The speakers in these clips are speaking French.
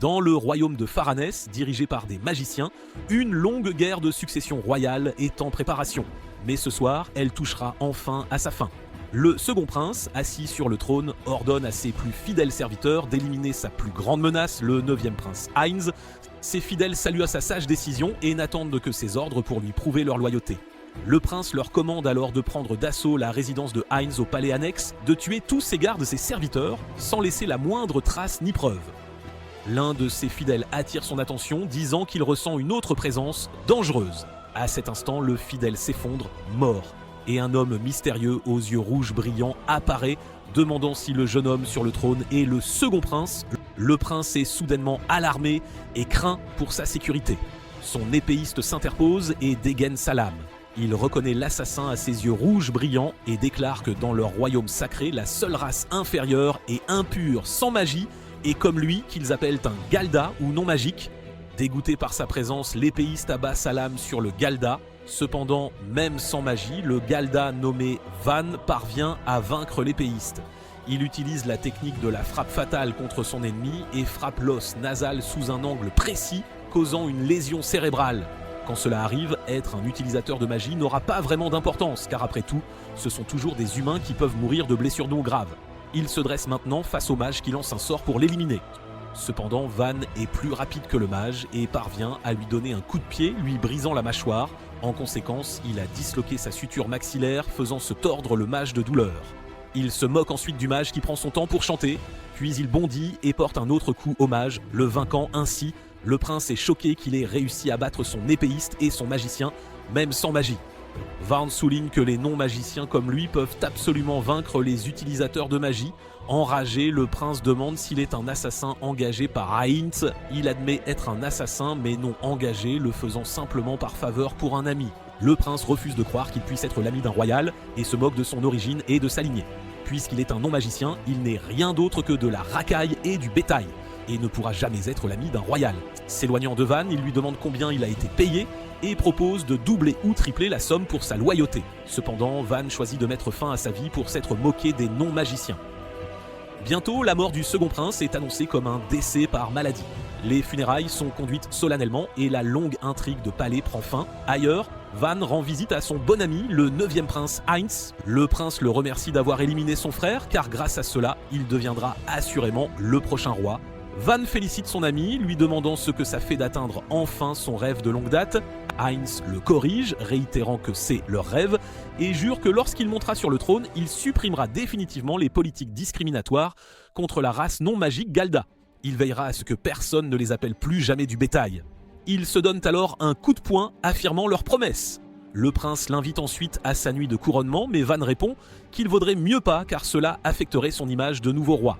Dans le royaume de Faranès, dirigé par des magiciens, une longue guerre de succession royale est en préparation. Mais ce soir, elle touchera enfin à sa fin. Le second prince, assis sur le trône, ordonne à ses plus fidèles serviteurs d'éliminer sa plus grande menace, le 9e prince Heinz. Ses fidèles saluent à sa sage décision et n'attendent que ses ordres pour lui prouver leur loyauté. Le prince leur commande alors de prendre d'assaut la résidence de Heinz au palais annexe, de tuer tous ses gardes et serviteurs, sans laisser la moindre trace ni preuve. L'un de ses fidèles attire son attention, disant qu'il ressent une autre présence dangereuse. À cet instant, le fidèle s'effondre, mort, et un homme mystérieux aux yeux rouges brillants apparaît, demandant si le jeune homme sur le trône est le second prince. Le prince est soudainement alarmé et craint pour sa sécurité. Son épéiste s'interpose et dégaine sa lame. Il reconnaît l'assassin à ses yeux rouges brillants et déclare que dans leur royaume sacré, la seule race inférieure et impure sans magie est comme lui qu'ils appellent un Galda ou non magique. Dégoûté par sa présence, l'épéiste abat sa lame sur le Galda. Cependant, même sans magie, le Galda nommé Van parvient à vaincre l'épéiste. Il utilise la technique de la frappe fatale contre son ennemi et frappe l'os nasal sous un angle précis, causant une lésion cérébrale. Quand cela arrive, être un utilisateur de magie n'aura pas vraiment d'importance, car après tout, ce sont toujours des humains qui peuvent mourir de blessures non graves. Il se dresse maintenant face au mage qui lance un sort pour l'éliminer. Cependant, Van est plus rapide que le mage et parvient à lui donner un coup de pied, lui brisant la mâchoire. En conséquence, il a disloqué sa suture maxillaire, faisant se tordre le mage de douleur. Il se moque ensuite du mage qui prend son temps pour chanter, puis il bondit et porte un autre coup au mage, le vainquant ainsi. Le prince est choqué qu'il ait réussi à battre son épéiste et son magicien, même sans magie. Van souligne que les non-magiciens comme lui peuvent absolument vaincre les utilisateurs de magie. Enragé, le prince demande s'il est un assassin engagé par Heinz. Il admet être un assassin mais non engagé, le faisant simplement par faveur pour un ami. Le prince refuse de croire qu'il puisse être l'ami d'un royal et se moque de son origine et de sa lignée. Puisqu'il est un non-magicien, il n'est rien d'autre que de la racaille et du bétail, et ne pourra jamais être l'ami d'un royal. S'éloignant de Van, il lui demande combien il a été payé et propose de doubler ou tripler la somme pour sa loyauté. Cependant, Van choisit de mettre fin à sa vie pour s'être moqué des non-magiciens. Bientôt, la mort du second prince est annoncée comme un décès par maladie. Les funérailles sont conduites solennellement et la longue intrigue de palais prend fin. Ailleurs, Van rend visite à son bon ami, le 9e prince Heinz. Le prince le remercie d'avoir éliminé son frère, car grâce à cela, il deviendra assurément le prochain roi. Van félicite son ami, lui demandant ce que ça fait d'atteindre enfin son rêve de longue date. Heinz le corrige, réitérant que c'est leur rêve, et jure que lorsqu'il montera sur le trône, il supprimera définitivement les politiques discriminatoires contre la race non magique Galda. Il veillera à ce que personne ne les appelle plus jamais du bétail. Ils se donnent alors un coup de poing, affirmant leur promesse. Le prince l'invite ensuite à sa nuit de couronnement, mais Van répond qu'il vaudrait mieux pas car cela affecterait son image de nouveau roi.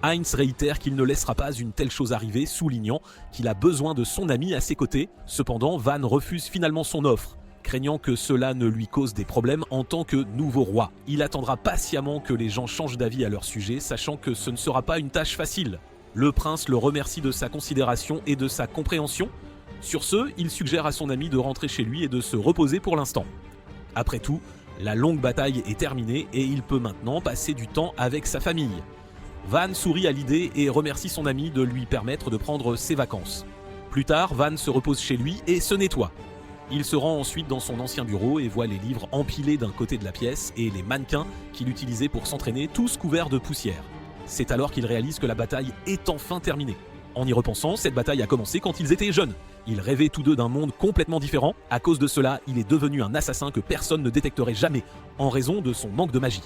Heinz réitère qu'il ne laissera pas une telle chose arriver, soulignant qu'il a besoin de son ami à ses côtés. Cependant, Van refuse finalement son offre, craignant que cela ne lui cause des problèmes en tant que nouveau roi. Il attendra patiemment que les gens changent d'avis à leur sujet, sachant que ce ne sera pas une tâche facile. Le prince le remercie de sa considération et de sa compréhension. Sur ce, il suggère à son ami de rentrer chez lui et de se reposer pour l'instant. Après tout, la longue bataille est terminée et il peut maintenant passer du temps avec sa famille. Van sourit à l'idée et remercie son ami de lui permettre de prendre ses vacances. Plus tard, Van se repose chez lui et se nettoie. Il se rend ensuite dans son ancien bureau et voit les livres empilés d'un côté de la pièce et les mannequins qu'il utilisait pour s'entraîner, tous couverts de poussière. C'est alors qu'il réalise que la bataille est enfin terminée. En y repensant, cette bataille a commencé quand ils étaient jeunes. Ils rêvaient tous deux d'un monde complètement différent. À cause de cela, il est devenu un assassin que personne ne détecterait jamais, en raison de son manque de magie.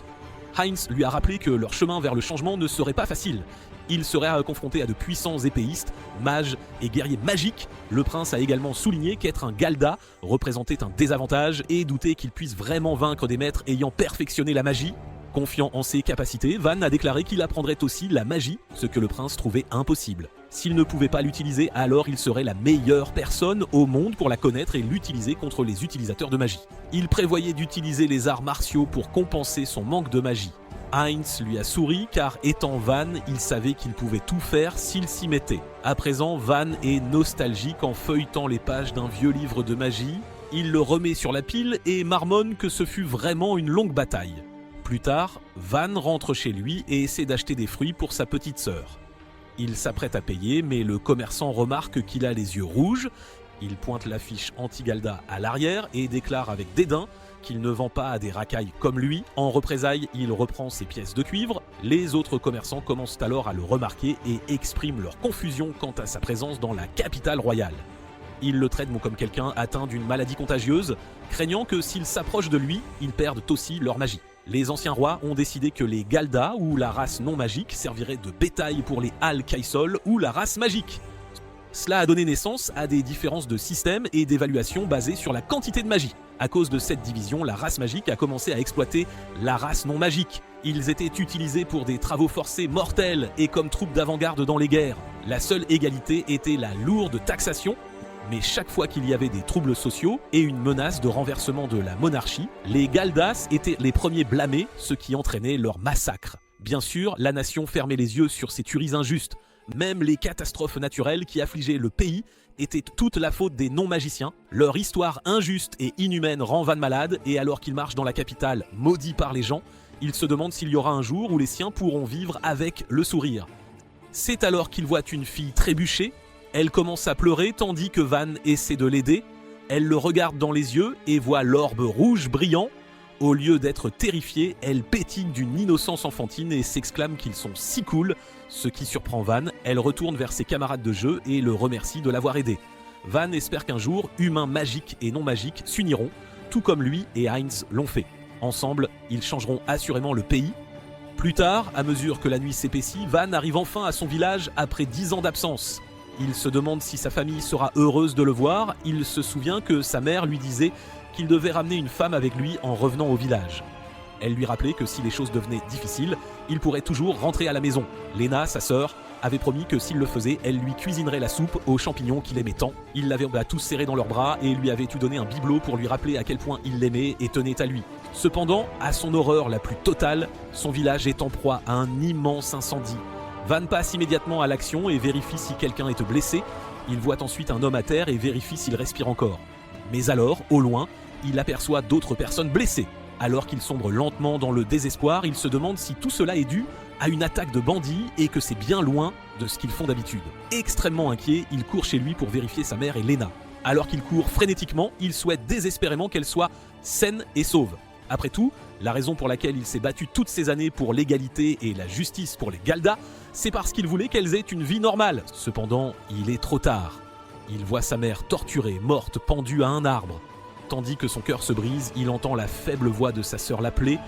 Heinz lui a rappelé que leur chemin vers le changement ne serait pas facile. Il serait confronté à de puissants épéistes, mages et guerriers magiques. Le prince a également souligné qu'être un Galda représentait un désavantage et douté qu'il puisse vraiment vaincre des maîtres ayant perfectionné la magie. Confiant en ses capacités, Van a déclaré qu'il apprendrait aussi la magie, ce que le prince trouvait impossible. S'il ne pouvait pas l'utiliser, alors il serait la meilleure personne au monde pour la connaître et l'utiliser contre les utilisateurs de magie. Il prévoyait d'utiliser les arts martiaux pour compenser son manque de magie. Heinz lui a souri car étant Van, il savait qu'il pouvait tout faire s'il s'y mettait. À présent, Van est nostalgique en feuilletant les pages d'un vieux livre de magie. Il le remet sur la pile et marmonne que ce fut vraiment une longue bataille. Plus tard, Van rentre chez lui et essaie d'acheter des fruits pour sa petite sœur. Il s'apprête à payer, mais le commerçant remarque qu'il a les yeux rouges. Il pointe l'affiche anti-Galda à l'arrière et déclare avec dédain qu'il ne vend pas à des racailles comme lui. En représailles, il reprend ses pièces de cuivre. Les autres commerçants commencent alors à le remarquer et expriment leur confusion quant à sa présence dans la capitale royale. Ils le traitent comme quelqu'un atteint d'une maladie contagieuse, craignant que s'ils s'approchent de lui, ils perdent aussi leur magie. Les anciens rois ont décidé que les Galda, ou la race non magique, serviraient de bétail pour les Al-Kaisol, ou la race magique. Cela a donné naissance à des différences de système et d'évaluation basées sur la quantité de magie. À cause de cette division, la race magique a commencé à exploiter la race non magique. Ils étaient utilisés pour des travaux forcés mortels et comme troupes d'avant-garde dans les guerres. La seule égalité était la lourde taxation, mais chaque fois qu'il y avait des troubles sociaux et une menace de renversement de la monarchie, les Galdas étaient les premiers blâmés, ce qui entraînait leur massacre. Bien sûr, la nation fermait les yeux sur ces tueries injustes. Même les catastrophes naturelles qui affligeaient le pays étaient toute la faute des non-magiciens. Leur histoire injuste et inhumaine rend Van malade, et alors qu'il marche dans la capitale, maudit par les gens, il se demande s'il y aura un jour où les siens pourront vivre avec le sourire. C'est alors qu'il voit une fille trébucher. Elle commence à pleurer tandis que Van essaie de l'aider. Elle le regarde dans les yeux et voit l'orbe rouge brillant. Au lieu d'être terrifiée, elle pétille d'une innocence enfantine et s'exclame qu'ils sont si cool. Ce qui surprend Van, elle retourne vers ses camarades de jeu et le remercie de l'avoir aidé. Van espère qu'un jour, humains magiques et non magiques s'uniront, tout comme lui et Heinz l'ont fait. Ensemble, ils changeront assurément le pays. Plus tard, à mesure que la nuit s'épaissit, Van arrive enfin à son village après 10 ans d'absence. Il se demande si sa famille sera heureuse de le voir. Il se souvient que sa mère lui disait qu'il devait ramener une femme avec lui en revenant au village. Elle lui rappelait que si les choses devenaient difficiles, il pourrait toujours rentrer à la maison. Lena, sa sœur, avait promis que s'il le faisait, elle lui cuisinerait la soupe aux champignons qu'il aimait tant. Ils l'avaient tous serré dans leurs bras et lui avaient donné un bibelot pour lui rappeler à quel point il l'aimait et tenait à lui. Cependant, à son horreur la plus totale, son village est en proie à un immense incendie. Van passe immédiatement à l'action et vérifie si quelqu'un est blessé. Il voit ensuite un homme à terre et vérifie s'il respire encore. Mais alors, au loin, il aperçoit d'autres personnes blessées. Alors qu'il sombre lentement dans le désespoir, il se demande si tout cela est dû à une attaque de bandits et que c'est bien loin de ce qu'ils font d'habitude. Extrêmement inquiet, il court chez lui pour vérifier sa mère et Lena. Alors qu'il court frénétiquement, il souhaite désespérément qu'elle soit saine et sauve. Après tout, la raison pour laquelle il s'est battu toutes ces années pour l'égalité et la justice pour les Galda, c'est parce qu'il voulait qu'elles aient une vie normale. Cependant, il est trop tard. Il voit sa mère torturée, morte, pendue à un arbre. Tandis que son cœur se brise, il entend la faible voix de sa sœur l'appeler.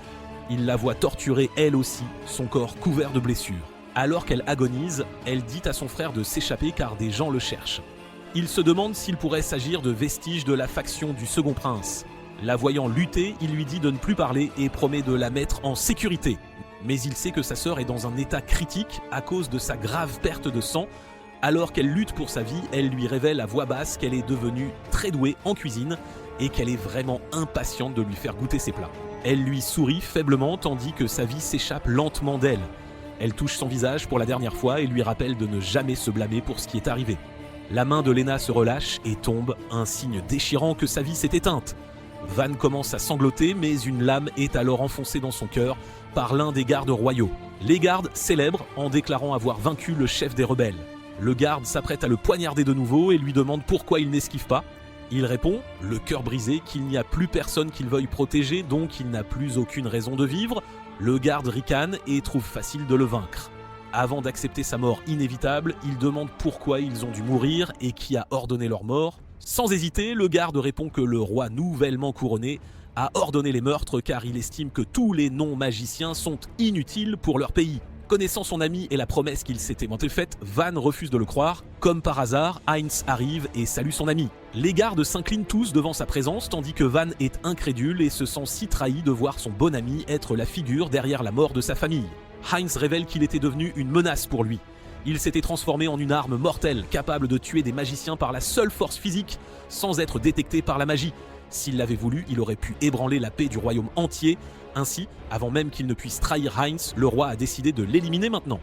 Il la voit torturée elle aussi, son corps couvert de blessures. Alors qu'elle agonise, elle dit à son frère de s'échapper car des gens le cherchent. Il se demande s'il pourrait s'agir de vestiges de la faction du second prince. La voyant lutter, il lui dit de ne plus parler et promet de la mettre en sécurité. Mais il sait que sa sœur est dans un état critique à cause de sa grave perte de sang. Alors qu'elle lutte pour sa vie, elle lui révèle à voix basse qu'elle est devenue très douée en cuisine et qu'elle est vraiment impatiente de lui faire goûter ses plats. Elle lui sourit faiblement tandis que sa vie s'échappe lentement d'elle. Elle touche son visage pour la dernière fois et lui rappelle de ne jamais se blâmer pour ce qui est arrivé. La main de Lena se relâche et tombe, un signe déchirant que sa vie s'est éteinte. Van commence à sangloter, mais une lame est alors enfoncée dans son cœur par l'un des gardes royaux. Les gardes célèbrent en déclarant avoir vaincu le chef des rebelles. Le garde s'apprête à le poignarder de nouveau et lui demande pourquoi il n'esquive pas. Il répond, le cœur brisé, qu'il n'y a plus personne qu'il veuille protéger, donc il n'a plus aucune raison de vivre. Le garde ricane et trouve facile de le vaincre. Avant d'accepter sa mort inévitable, il demande pourquoi ils ont dû mourir et qui a ordonné leur mort. Sans hésiter, le garde répond que le roi nouvellement couronné a ordonné les meurtres car il estime que tous les non-magiciens sont inutiles pour leur pays. Connaissant son ami et la promesse qu'il s'était faite, Van refuse de le croire. Comme par hasard, Heinz arrive et salue son ami. Les gardes s'inclinent tous devant sa présence tandis que Van est incrédule et se sent si trahi de voir son bon ami être la figure derrière la mort de sa famille. Heinz révèle qu'il était devenu une menace pour lui. Il s'était transformé en une arme mortelle, capable de tuer des magiciens par la seule force physique, sans être détecté par la magie. S'il l'avait voulu, il aurait pu ébranler la paix du royaume entier. Ainsi, avant même qu'il ne puisse trahir Heinz, le roi a décidé de l'éliminer maintenant.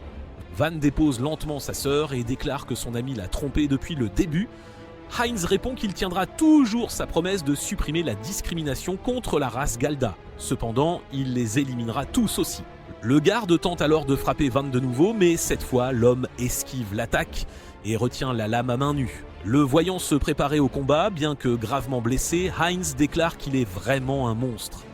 Van dépose lentement sa sœur et déclare que son ami l'a trompé depuis le début. Heinz répond qu'il tiendra toujours sa promesse de supprimer la discrimination contre la race Galda. Cependant, il les éliminera tous aussi. Le garde tente alors de frapper Van de nouveau, mais cette fois, l'homme esquive l'attaque et retient la lame à main nue. Le voyant se préparer au combat, bien que gravement blessé, Heinz déclare qu'il est vraiment un monstre.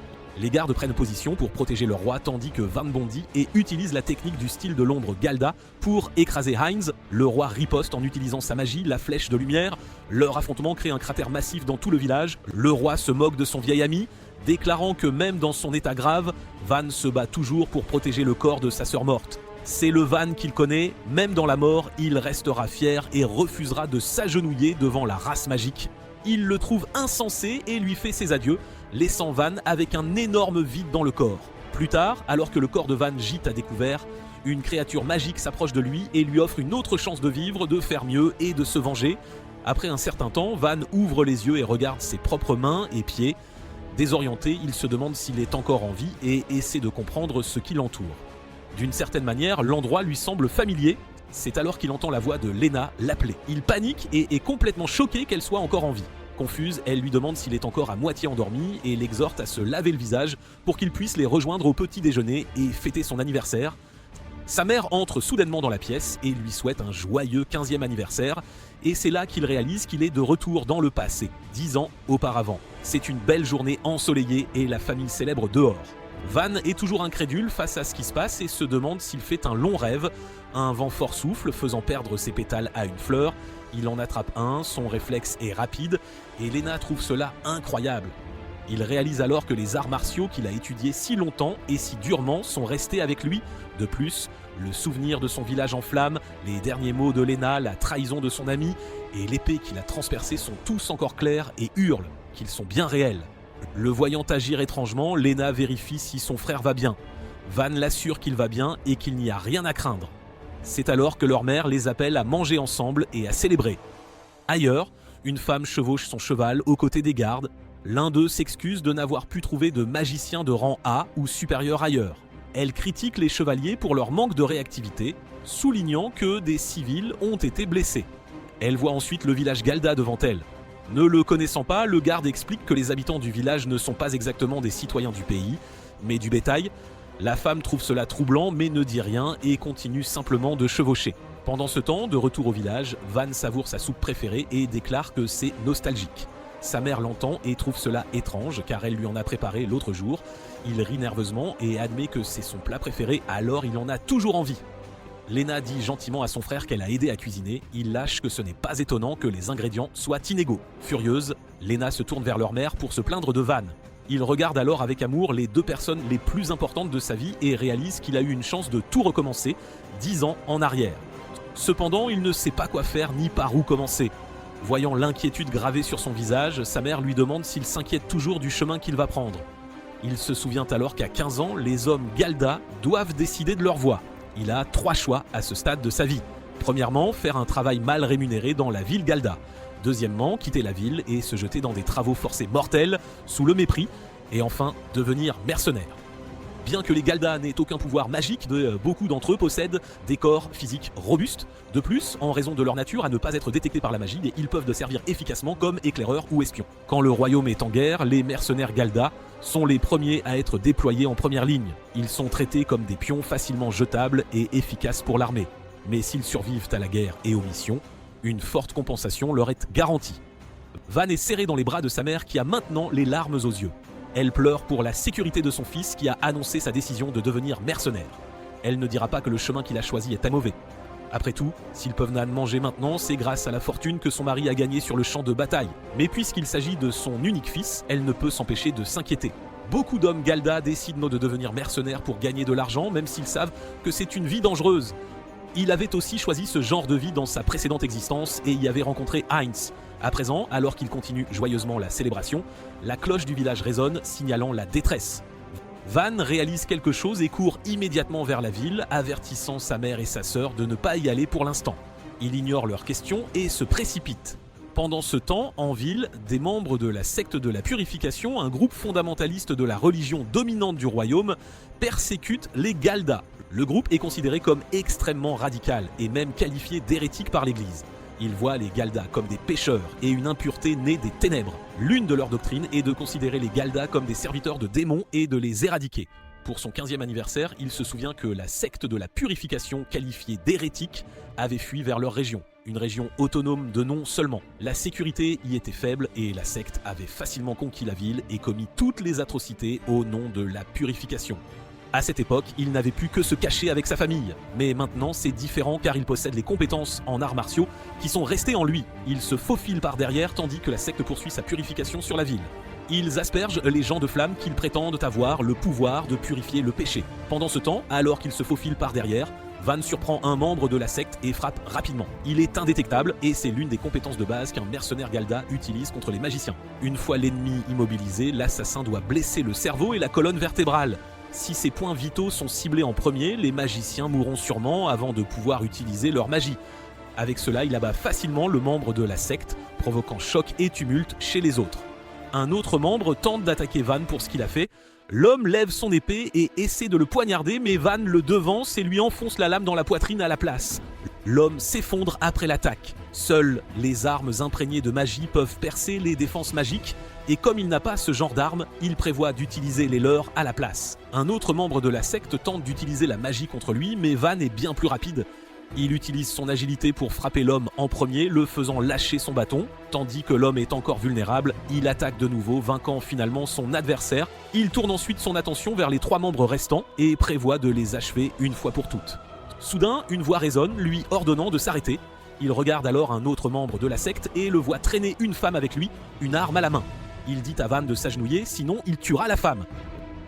Les gardes prennent position pour protéger le roi tandis que Van bondit et utilise la technique du style de l'ombre Galda pour écraser Heinz. Le roi riposte en utilisant sa magie, la flèche de lumière. Leur affrontement crée un cratère massif dans tout le village. Le roi se moque de son vieil ami, déclarant que même dans son état grave, Van se bat toujours pour protéger le corps de sa sœur morte. C'est le Van qu'il connaît, même dans la mort, il restera fier et refusera de s'agenouiller devant la race magique. Il le trouve insensé et lui fait ses adieux, laissant Van avec un énorme vide dans le corps. Plus tard, alors que le corps de Van gîte à découvert, une créature magique s'approche de lui et lui offre une autre chance de vivre, de faire mieux et de se venger. Après un certain temps, Van ouvre les yeux et regarde ses propres mains et pieds. Désorienté, il se demande s'il est encore en vie et essaie de comprendre ce qui l'entoure. D'une certaine manière, l'endroit lui semble familier. C'est alors qu'il entend la voix de Lena l'appeler. Il panique et est complètement choqué qu'elle soit encore en vie. Confuse, elle lui demande s'il est encore à moitié endormi et l'exhorte à se laver le visage pour qu'il puisse les rejoindre au petit déjeuner et fêter son anniversaire. Sa mère entre soudainement dans la pièce et lui souhaite un joyeux 15e anniversaire. Et c'est là qu'il réalise qu'il est de retour dans le passé, 10 ans auparavant. C'est une belle journée ensoleillée et la famille célèbre dehors. Van est toujours incrédule face à ce qui se passe et se demande s'il fait un long rêve. Un vent fort souffle, faisant perdre ses pétales à une fleur. Il en attrape un, son réflexe est rapide, et Lena trouve cela incroyable. Il réalise alors que les arts martiaux qu'il a étudiés si longtemps et si durement sont restés avec lui. De plus, le souvenir de son village en flammes, les derniers mots de Lena, la trahison de son ami et l'épée qu'il a transpercée sont tous encore clairs et hurlent qu'ils sont bien réels. Le voyant agir étrangement, Lena vérifie si son frère va bien. Van l'assure qu'il va bien et qu'il n'y a rien à craindre. C'est alors que leur mère les appelle à manger ensemble et à célébrer. Ailleurs, une femme chevauche son cheval aux côtés des gardes. L'un d'eux s'excuse de n'avoir pu trouver de magicien de rang A ou supérieur ailleurs. Elle critique les chevaliers pour leur manque de réactivité, soulignant que des civils ont été blessés. Elle voit ensuite le village Galda devant elle. Ne le connaissant pas, le garde explique que les habitants du village ne sont pas exactement des citoyens du pays, mais du bétail. La femme trouve cela troublant mais ne dit rien et continue simplement de chevaucher. Pendant ce temps, de retour au village, Van savoure sa soupe préférée et déclare que c'est nostalgique. Sa mère l'entend et trouve cela étrange car elle lui en a préparé l'autre jour. Il rit nerveusement et admet que c'est son plat préféré, alors il en a toujours envie. Lena dit gentiment à son frère qu'elle a aidé à cuisiner. Il lâche que ce n'est pas étonnant que les ingrédients soient inégaux. Furieuse, Lena se tourne vers leur mère pour se plaindre de Van. Il regarde alors avec amour les deux personnes les plus importantes de sa vie et réalise qu'il a eu une chance de tout recommencer 10 ans en arrière. Cependant, il ne sait pas quoi faire ni par où commencer. Voyant l'inquiétude gravée sur son visage, sa mère lui demande s'il s'inquiète toujours du chemin qu'il va prendre. Il se souvient alors qu'à 15 ans, les hommes Galda doivent décider de leur voie. Il a 3 choix à ce stade de sa vie. Premièrement, faire un travail mal rémunéré dans la ville Galda. Deuxièmement, quitter la ville et se jeter dans des travaux forcés mortels, sous le mépris. Et enfin, devenir mercenaire. Bien que les Galda n'aient aucun pouvoir magique, beaucoup d'entre eux possèdent des corps physiques robustes. De plus, en raison de leur nature à ne pas être détectés par la magie, ils peuvent servir efficacement comme éclaireurs ou espions. Quand le royaume est en guerre, les mercenaires Galda sont les premiers à être déployés en première ligne. Ils sont traités comme des pions facilement jetables et efficaces pour l'armée. Mais s'ils survivent à la guerre et aux missions, une forte compensation leur est garantie. Van est serré dans les bras de sa mère qui a maintenant les larmes aux yeux. Elle pleure pour la sécurité de son fils qui a annoncé sa décision de devenir mercenaire. Elle ne dira pas que le chemin qu'il a choisi est mauvais. Après tout, s'ils peuvent manger maintenant, c'est grâce à la fortune que son mari a gagnée sur le champ de bataille. Mais puisqu'il s'agit de son unique fils, elle ne peut s'empêcher de s'inquiéter. Beaucoup d'hommes Galda décident de devenir mercenaires pour gagner de l'argent, même s'ils savent que c'est une vie dangereuse. Il avait aussi choisi ce genre de vie dans sa précédente existence et y avait rencontré Heinz. À présent, alors qu'il continue joyeusement la célébration, la cloche du village résonne, signalant la détresse. Van réalise quelque chose et court immédiatement vers la ville, avertissant sa mère et sa sœur de ne pas y aller pour l'instant. Il ignore leurs questions et se précipite. Pendant ce temps, en ville, des membres de la secte de la purification, un groupe fondamentaliste de la religion dominante du royaume, persécutent les Galda. Le groupe est considéré comme extrêmement radical et même qualifié d'hérétique par l'Église. Ils voient les Galdas comme des pécheurs et une impureté née des ténèbres. L'une de leurs doctrines est de considérer les Galdas comme des serviteurs de démons et de les éradiquer. Pour son 15e anniversaire, il se souvient que la secte de la purification, qualifiée d'hérétique, avait fui vers leur région. Une région autonome de nom seulement. La sécurité y était faible et la secte avait facilement conquis la ville et commis toutes les atrocités au nom de la purification. À cette époque, il n'avait plus que se cacher avec sa famille. Mais maintenant, c'est différent car il possède les compétences en arts martiaux qui sont restées en lui. Il se faufile par derrière tandis que la secte poursuit sa purification sur la ville. Ils aspergent les gens de flammes qu'ils prétendent avoir le pouvoir de purifier le péché. Pendant ce temps, alors qu'il se faufile par derrière, Van surprend un membre de la secte et frappe rapidement. Il est indétectable et c'est l'une des compétences de base qu'un mercenaire Galda utilise contre les magiciens. Une fois l'ennemi immobilisé, l'assassin doit blesser le cerveau et la colonne vertébrale. Si ces points vitaux sont ciblés en premier, les magiciens mourront sûrement avant de pouvoir utiliser leur magie. Avec cela, il abat facilement le membre de la secte, provoquant choc et tumulte chez les autres. Un autre membre tente d'attaquer Van pour ce qu'il a fait. L'homme lève son épée et essaie de le poignarder, mais Van le devance et lui enfonce la lame dans la poitrine à la place. L'homme s'effondre après l'attaque. Seules les armes imprégnées de magie peuvent percer les défenses magiques, et comme il n'a pas ce genre d'armes, il prévoit d'utiliser les leurs à la place. Un autre membre de la secte tente d'utiliser la magie contre lui, mais Van est bien plus rapide. Il utilise son agilité pour frapper l'homme en premier, le faisant lâcher son bâton. Tandis que l'homme est encore vulnérable, il attaque de nouveau, vainquant finalement son adversaire. Il tourne ensuite son attention vers les 3 membres restants et prévoit de les achever une fois pour toutes. Soudain, une voix résonne, lui ordonnant de s'arrêter. Il regarde alors un autre membre de la secte et le voit traîner une femme avec lui, une arme à la main. Il dit à Van de s'agenouiller, sinon il tuera la femme.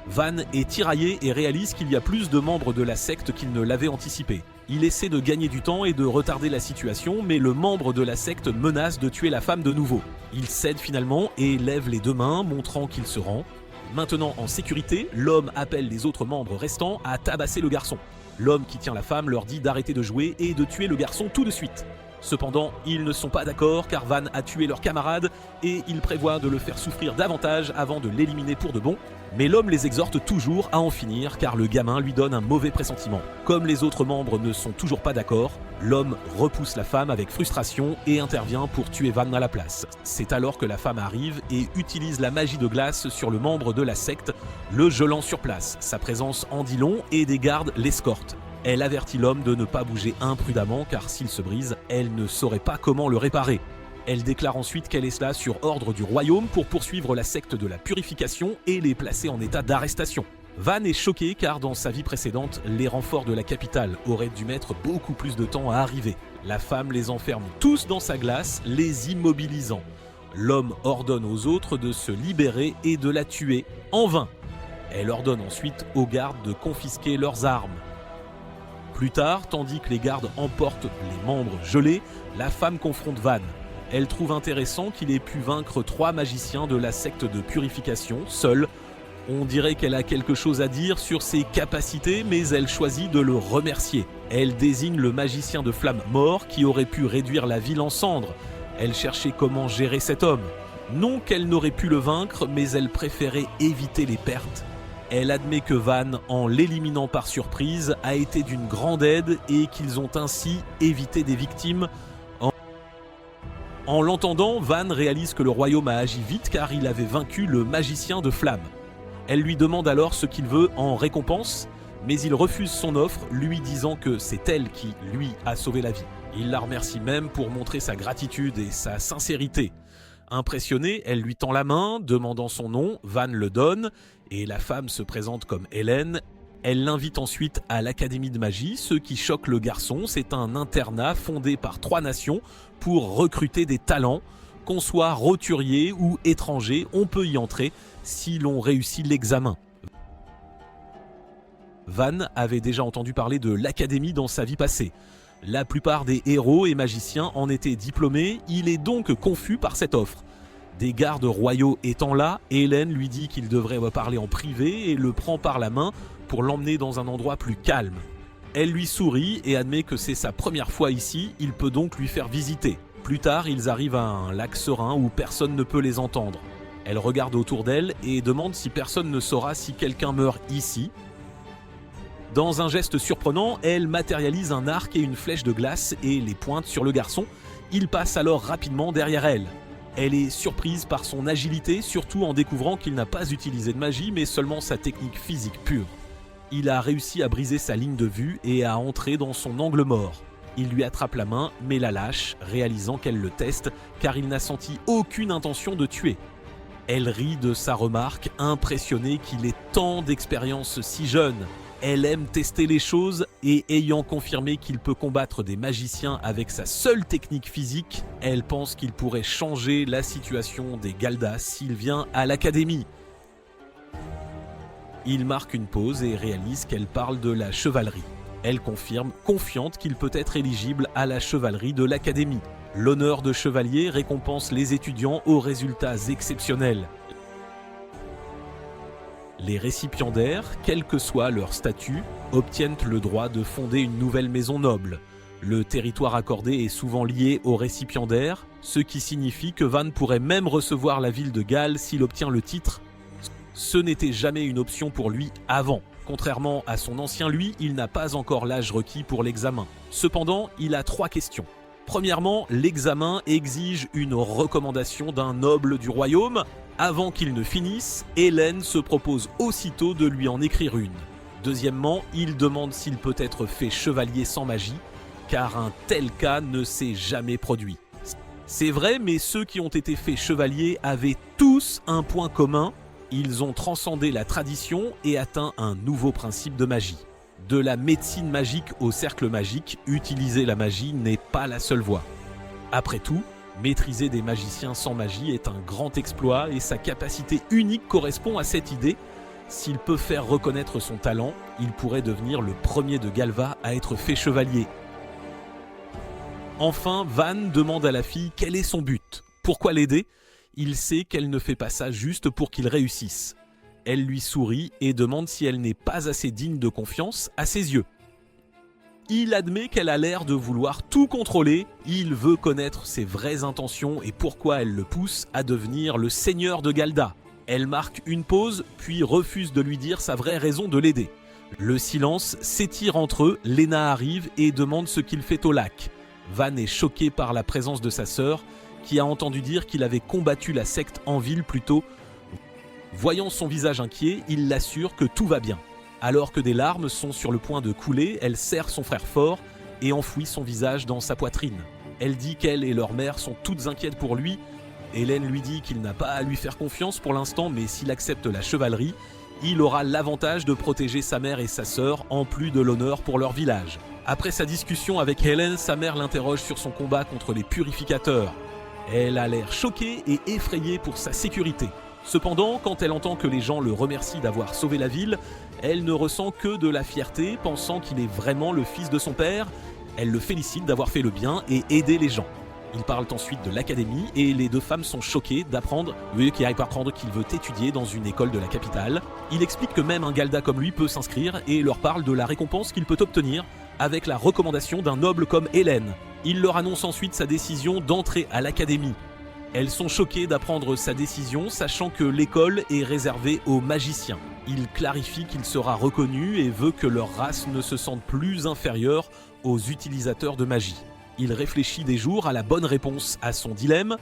Van est tiraillé et réalise qu'il y a plus de membres de la secte qu'il ne l'avait anticipé. Il essaie de gagner du temps et de retarder la situation, mais le membre de la secte menace de tuer la femme de nouveau. Il cède finalement et lève les 2 mains, montrant qu'il se rend. Maintenant en sécurité, l'homme appelle les autres membres restants à tabasser le garçon. L'homme qui tient la femme leur dit d'arrêter de jouer et de tuer le garçon tout de suite. Cependant, ils ne sont pas d'accord car Van a tué leur camarade et il prévoit de le faire souffrir davantage avant de l'éliminer pour de bon. Mais l'homme les exhorte toujours à en finir car le gamin lui donne un mauvais pressentiment. Comme les autres membres ne sont toujours pas d'accord, l'homme repousse la femme avec frustration et intervient pour tuer Van à la place. C'est alors que la femme arrive et utilise la magie de glace sur le membre de la secte, le gelant sur place. Sa présence en dit long et des gardes l'escortent. Elle avertit l'homme de ne pas bouger imprudemment car s'il se brise, elle ne saurait pas comment le réparer. Elle déclare ensuite qu'elle est là sur ordre du royaume pour poursuivre la secte de la purification et les placer en état d'arrestation. Van est choqué car dans sa vie précédente, les renforts de la capitale auraient dû mettre beaucoup plus de temps à arriver. La femme les enferme tous dans sa glace, les immobilisant. L'homme ordonne aux autres de se libérer et de la tuer, en vain. Elle ordonne ensuite aux gardes de confisquer leurs armes. Plus tard, tandis que les gardes emportent les membres gelés, la femme confronte Van. Elle trouve intéressant qu'il ait pu vaincre 3 magiciens de la secte de purification, seule. On dirait qu'elle a quelque chose à dire sur ses capacités, mais elle choisit de le remercier. Elle désigne le magicien de flamme mort qui aurait pu réduire la ville en cendres. Elle cherchait comment gérer cet homme. Non qu'elle n'aurait pu le vaincre, mais elle préférait éviter les pertes. Elle admet que Van, en l'éliminant par surprise, a été d'une grande aide et qu'ils ont ainsi évité des victimes. En l'entendant, Van réalise que le royaume a agi vite car il avait vaincu le magicien de flamme. Elle lui demande alors ce qu'il veut en récompense, mais il refuse son offre, lui disant que c'est elle qui, lui, a sauvé la vie. Il la remercie même pour montrer sa gratitude et sa sincérité. Impressionnée, elle lui tend la main, demandant son nom, Van le donne, et la femme se présente comme Hélène. Elle l'invite ensuite à l'Académie de magie. Ce qui choque le garçon, c'est un internat fondé par 3 nations pour recruter des talents. Qu'on soit roturier ou étranger, on peut y entrer si l'on réussit l'examen. Van avait déjà entendu parler de l'Académie dans sa vie passée. La plupart des héros et magiciens en étaient diplômés, il est donc confus par cette offre. Des gardes royaux étant là, Hélène lui dit qu'il devrait parler en privé et le prend par la main pour l'emmener dans un endroit plus calme. Elle lui sourit et admet que c'est sa première fois ici, il peut donc lui faire visiter. Plus tard, ils arrivent à un lac serein où personne ne peut les entendre. Elle regarde autour d'elle et demande si personne ne saura si quelqu'un meurt ici. Dans un geste surprenant, elle matérialise un arc et une flèche de glace et les pointe sur le garçon, Il passe alors rapidement derrière elle. Elle est surprise par son agilité, surtout en découvrant qu'il n'a pas utilisé de magie, mais seulement sa technique physique pure. Il a réussi à briser sa ligne de vue et à entrer dans son angle mort. Il lui attrape la main, mais la lâche, réalisant qu'elle le teste, car il n'a senti aucune intention de tuer. Elle rit de sa remarque, impressionnée qu'il ait tant d'expérience si jeune. Elle aime tester les choses et ayant confirmé qu'il peut combattre des magiciens avec sa seule technique physique, elle pense qu'il pourrait changer la situation des Galdas s'il vient à l'académie. Il marque une pause et réalise qu'elle parle de la chevalerie. Elle confirme, confiante qu'il peut être éligible à la chevalerie de l'académie. L'honneur de chevalier récompense les étudiants aux résultats exceptionnels. Les récipiendaires, quel que soit leur statut, obtiennent le droit de fonder une nouvelle maison noble. Le territoire accordé est souvent lié aux récipiendaires, ce qui signifie que Van pourrait même recevoir la ville de Galles s'il obtient le titre. Ce n'était jamais une option pour lui avant. Contrairement à son ancien lui, il n'a pas encore l'âge requis pour l'examen. Cependant, il a 3 questions. Premièrement, l'examen exige une recommandation d'un noble du royaume. Avant qu'il ne finisse, Hélène se propose aussitôt de lui en écrire une. Deuxièmement, il demande s'il peut être fait chevalier sans magie, car un tel cas ne s'est jamais produit. C'est vrai, mais ceux qui ont été faits chevaliers avaient tous un point commun. Ils ont transcendé la tradition et atteint un nouveau principe de magie. De la médecine magique au cercle magique, utiliser la magie n'est pas la seule voie. Après tout, maîtriser des magiciens sans magie est un grand exploit et sa capacité unique correspond à cette idée. S'il peut faire reconnaître son talent, il pourrait devenir le premier de Galva à être fait chevalier. Enfin, Van demande à la fille quel est son but. Pourquoi l'aider ? Il sait qu'elle ne fait pas ça juste pour qu'il réussisse. Elle lui sourit et demande si elle n'est pas assez digne de confiance à ses yeux. Il admet qu'elle a l'air de vouloir tout contrôler, il veut connaître ses vraies intentions et pourquoi elle le pousse à devenir le seigneur de Galda. Elle marque une pause, puis refuse de lui dire sa vraie raison de l'aider. Le silence s'étire entre eux, Lena arrive et demande ce qu'il fait au lac. Van est choqué par la présence de sa sœur, qui a entendu dire qu'il avait combattu la secte en ville plus tôt. Voyant son visage inquiet, il l'assure que tout va bien. Alors que des larmes sont sur le point de couler, elle serre son frère fort et enfouit son visage dans sa poitrine. Elle dit qu'elle et leur mère sont toutes inquiètes pour lui. Hélène lui dit qu'il n'a pas à lui faire confiance pour l'instant, mais s'il accepte la chevalerie, il aura l'avantage de protéger sa mère et sa sœur, en plus de l'honneur pour leur village. Après sa discussion avec Hélène, sa mère l'interroge sur son combat contre les purificateurs. Elle a l'air choquée et effrayée pour sa sécurité. Cependant, quand elle entend que les gens le remercient d'avoir sauvé la ville, elle ne ressent que de la fierté, pensant qu'il est vraiment le fils de son père. Elle le félicite d'avoir fait le bien et aidé les gens. Ils parlent ensuite de l'académie et les 2 femmes sont choquées d'apprendre qu'il veut étudier dans une école de la capitale. Il explique que même un Galda comme lui peut s'inscrire et leur parle de la récompense qu'il peut obtenir avec la recommandation d'un noble comme Hélène. Il leur annonce ensuite sa décision d'entrer à l'académie. Elles sont choquées d'apprendre sa décision, sachant que l'école est réservée aux magiciens. Il clarifie qu'il sera reconnu et veut que leur race ne se sente plus inférieure aux utilisateurs de magie. Il réfléchit des jours à la bonne réponse à son dilemme.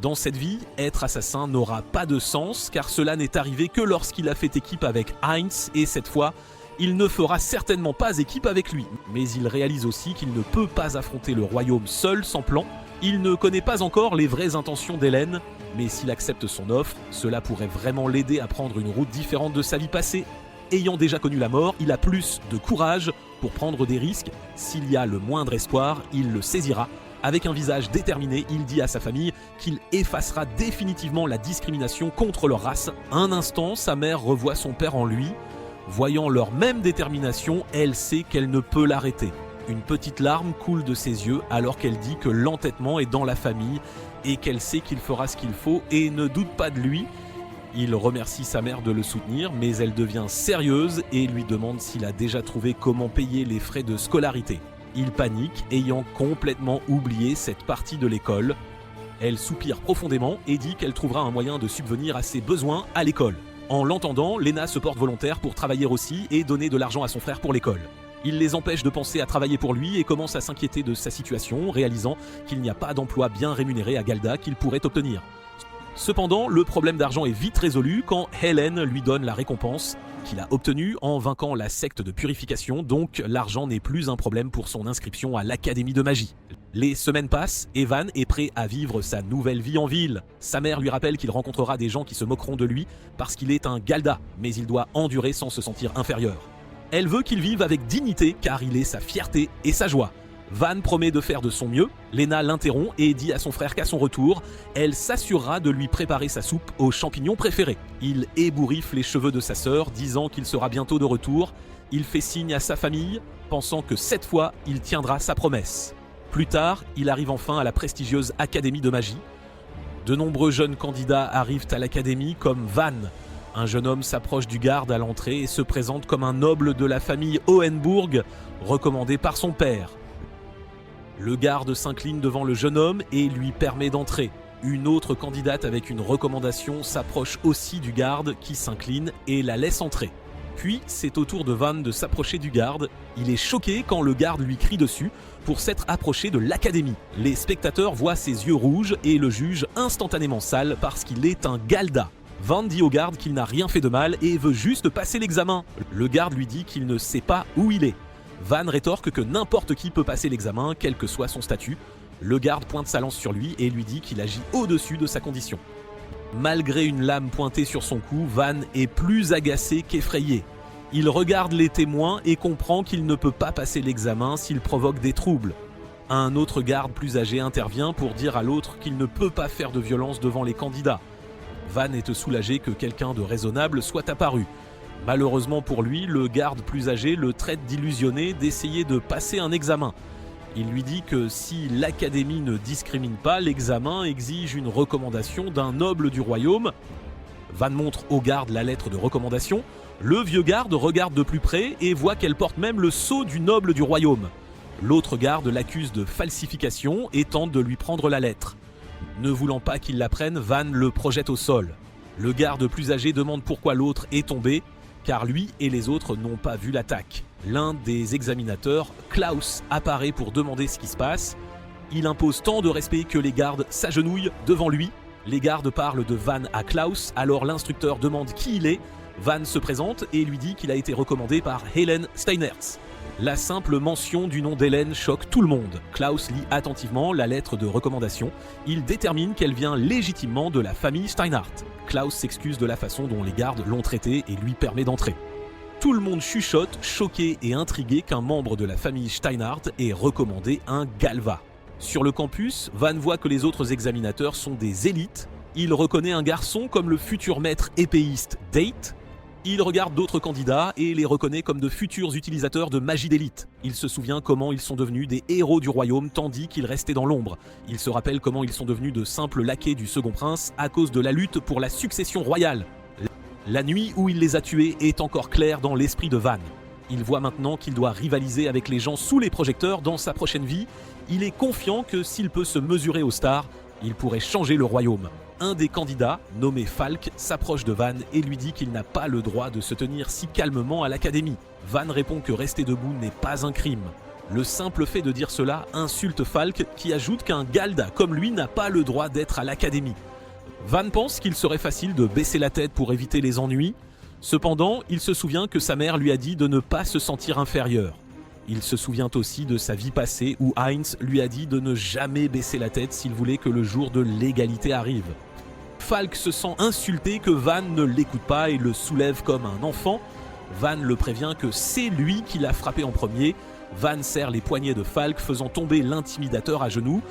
Dans cette vie, être assassin n'aura pas de sens, car cela n'est arrivé que lorsqu'il a fait équipe avec Heinz, et cette fois, il ne fera certainement pas équipe avec lui. Mais il réalise aussi qu'il ne peut pas affronter le royaume seul, sans plan. Il ne connaît pas encore les vraies intentions d'Hélène, mais s'il accepte son offre, cela pourrait vraiment l'aider à prendre une route différente de sa vie passée. Ayant déjà connu la mort, il a plus de courage pour prendre des risques. S'il y a le moindre espoir, il le saisira. Avec un visage déterminé, il dit à sa famille qu'il effacera définitivement la discrimination contre leur race. Un instant, sa mère revoit son père en lui. Voyant leur même détermination, elle sait qu'elle ne peut l'arrêter. Une petite larme coule de ses yeux alors qu'elle dit que l'entêtement est dans la famille et qu'elle sait qu'il fera ce qu'il faut et ne doute pas de lui. Il remercie sa mère de le soutenir, mais elle devient sérieuse et lui demande s'il a déjà trouvé comment payer les frais de scolarité. Il panique, ayant complètement oublié cette partie de l'école. Elle soupire profondément et dit qu'elle trouvera un moyen de subvenir à ses besoins à l'école. En l'entendant, Lena se porte volontaire pour travailler aussi et donner de l'argent à son frère pour l'école. Il les empêche de penser à travailler pour lui et commence à s'inquiéter de sa situation, réalisant qu'il n'y a pas d'emploi bien rémunéré à Galda qu'il pourrait obtenir. Cependant, le problème d'argent est vite résolu quand Helen lui donne la récompense qu'il a obtenue en vainquant la secte de purification, donc l'argent n'est plus un problème pour son inscription à l'Académie de magie. Les semaines passent et Van est prêt à vivre sa nouvelle vie en ville. Sa mère lui rappelle qu'il rencontrera des gens qui se moqueront de lui parce qu'il est un Galda, mais il doit endurer sans se sentir inférieur. Elle veut qu'il vive avec dignité car il est sa fierté et sa joie. Van promet de faire de son mieux, Lena l'interrompt et dit à son frère qu'à son retour, elle s'assurera de lui préparer sa soupe aux champignons préférés. Il ébouriffe les cheveux de sa sœur, disant qu'il sera bientôt de retour. Il fait signe à sa famille, pensant que cette fois, il tiendra sa promesse. Plus tard, il arrive enfin à la prestigieuse Académie de magie. De nombreux jeunes candidats arrivent à l'académie comme Van. Un jeune homme s'approche du garde à l'entrée et se présente comme un noble de la famille Hohenburg, recommandé par son père. Le garde s'incline devant le jeune homme et lui permet d'entrer. Une autre candidate avec une recommandation s'approche aussi du garde qui s'incline et la laisse entrer. Puis c'est au tour de Van de s'approcher du garde. Il est choqué quand le garde lui crie dessus pour s'être approché de l'académie. Les spectateurs voient ses yeux rouges et le jugent instantanément sale parce qu'il est un Galda. Van dit au garde qu'il n'a rien fait de mal et veut juste passer l'examen. Le garde lui dit qu'il ne sait pas où il est. Van rétorque que n'importe qui peut passer l'examen, quel que soit son statut. Le garde pointe sa lance sur lui et lui dit qu'il agit au-dessus de sa condition. Malgré une lame pointée sur son cou, Van est plus agacé qu'effrayé. Il regarde les témoins et comprend qu'il ne peut pas passer l'examen s'il provoque des troubles. Un autre garde plus âgé intervient pour dire à l'autre qu'il ne peut pas faire de violence devant les candidats. Van est soulagé que quelqu'un de raisonnable soit apparu. Malheureusement pour lui, le garde plus âgé le traite d'illusionné d'essayer de passer un examen. Il lui dit que si l'académie ne discrimine pas, l'examen exige une recommandation d'un noble du royaume. Van montre au garde la lettre de recommandation. Le vieux garde regarde de plus près et voit qu'elle porte même le sceau du noble du royaume. L'autre garde l'accuse de falsification et tente de lui prendre la lettre. Ne voulant pas qu'il la prenne, Van le projette au sol. Le garde plus âgé demande pourquoi l'autre est tombé, car lui et les autres n'ont pas vu l'attaque. L'un des examinateurs, Klaus, apparaît pour demander ce qui se passe. Il impose tant de respect que les gardes s'agenouillent devant lui. Les gardes parlent de Van à Klaus, alors l'instructeur demande qui il est. Van se présente et lui dit qu'il a été recommandé par Helen Steinertz. La simple mention du nom d'Hélène choque tout le monde. Klaus lit attentivement la lettre de recommandation. Il détermine qu'elle vient légitimement de la famille Steinhardt. Klaus s'excuse de la façon dont les gardes l'ont traité et lui permet d'entrer. Tout le monde chuchote, choqué et intrigué qu'un membre de la famille Steinhardt ait recommandé un Galva. Sur le campus, Van voit que les autres examinateurs sont des élites. Il reconnaît un garçon comme le futur maître épéiste Date. Il regarde d'autres candidats et les reconnaît comme de futurs utilisateurs de magie d'élite. Il se souvient comment ils sont devenus des héros du royaume tandis qu'ils restaient dans l'ombre. Il se rappelle comment ils sont devenus de simples laquais du second prince à cause de la lutte pour la succession royale. La nuit où il les a tués est encore claire dans l'esprit de Van. Il voit maintenant qu'il doit rivaliser avec les gens sous les projecteurs dans sa prochaine vie. Il est confiant que s'il peut se mesurer aux stars, il pourrait changer le royaume. Un des candidats, nommé Falk, s'approche de Van et lui dit qu'il n'a pas le droit de se tenir si calmement à l'académie. Van répond que rester debout n'est pas un crime. Le simple fait de dire cela insulte Falk, qui ajoute qu'un Galda comme lui n'a pas le droit d'être à l'académie. Van pense qu'il serait facile de baisser la tête pour éviter les ennuis. Cependant, il se souvient que sa mère lui a dit de ne pas se sentir inférieur. Il se souvient aussi de sa vie passée où Heinz lui a dit de ne jamais baisser la tête s'il voulait que le jour de l'égalité arrive. Falk se sent insulté que Van ne l'écoute pas et le soulève comme un enfant. Van le prévient que c'est lui qui l'a frappé en premier. Van serre les poignets de Falk, faisant tomber l'intimidateur à genoux.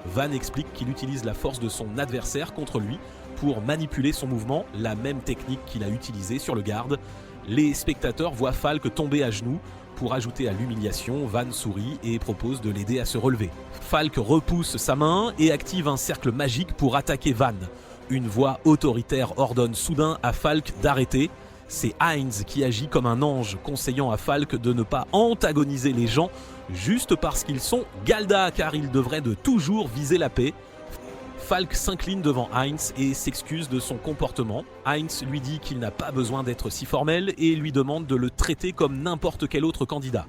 Van explique qu'il utilise la force de son adversaire contre lui pour manipuler son mouvement, la même technique qu'il a utilisée sur le garde. Les spectateurs voient Falk tomber à genoux. Pour ajouter à l'humiliation, Van sourit et propose de l'aider à se relever. Falk repousse sa main et active un cercle magique pour attaquer Van. Une voix autoritaire ordonne soudain à Falk d'arrêter. C'est Heinz qui agit comme un ange, conseillant à Falk de ne pas antagoniser les gens juste parce qu'ils sont Galda, car ils devraient de toujours viser la paix. Falk s'incline devant Heinz et s'excuse de son comportement. Heinz lui dit qu'il n'a pas besoin d'être si formel et lui demande de le traiter comme n'importe quel autre candidat.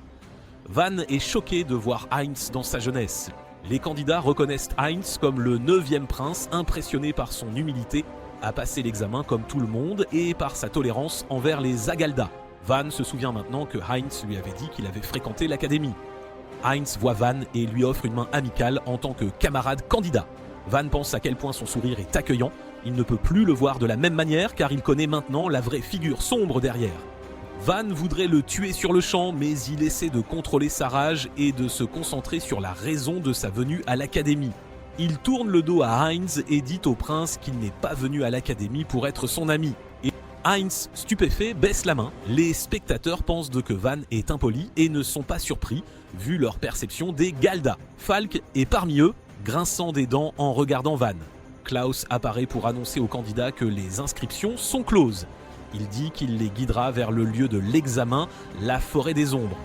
Van est choqué de voir Heinz dans sa jeunesse. Les candidats reconnaissent Heinz comme le 9e prince, impressionné par son humilité à passer l'examen comme tout le monde et par sa tolérance envers les Agaldas. Van se souvient maintenant que Heinz lui avait dit qu'il avait fréquenté l'académie. Heinz voit Van et lui offre une main amicale en tant que camarade candidat. Van pense à quel point son sourire est accueillant. Il ne peut plus le voir de la même manière car il connaît maintenant la vraie figure sombre derrière. Van voudrait le tuer sur le champ, mais il essaie de contrôler sa rage et de se concentrer sur la raison de sa venue à l'académie. Il tourne le dos à Heinz et dit au prince qu'il n'est pas venu à l'académie pour être son ami. Et Heinz, stupéfait, baisse la main. Les spectateurs pensent que Van est impoli et ne sont pas surpris, vu leur perception des Galdas. Falk est parmi eux, grinçant des dents en regardant Van. Klaus apparaît pour annoncer aux candidats que les inscriptions sont closes. Il dit qu'il les guidera vers le lieu de l'examen, la forêt des ombres.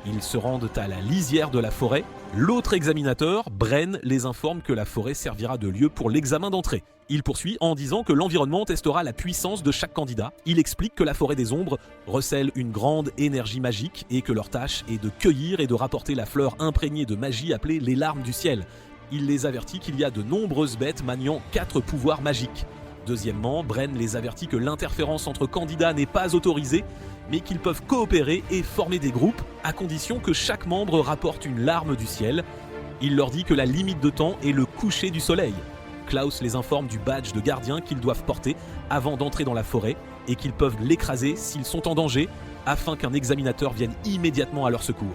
Ils se rendent à la lisière de la forêt. L'autre examinateur, Bren, les informe que la forêt servira de lieu pour l'examen d'entrée. Il poursuit en disant que l'environnement testera la puissance de chaque candidat. Il explique que la forêt des ombres recèle une grande énergie magique et que leur tâche est de cueillir et de rapporter la fleur imprégnée de magie appelée les larmes du ciel. Il les avertit qu'il y a de nombreuses bêtes maniant 4 pouvoirs magiques. Deuxièmement, Bren les avertit que l'interférence entre candidats n'est pas autorisée, mais qu'ils peuvent coopérer et former des groupes, à condition que chaque membre rapporte une larme du ciel. Il leur dit que la limite de temps est le coucher du soleil. Klaus les informe du badge de gardien qu'ils doivent porter avant d'entrer dans la forêt et qu'ils peuvent l'écraser s'ils sont en danger, afin qu'un examinateur vienne immédiatement à leur secours.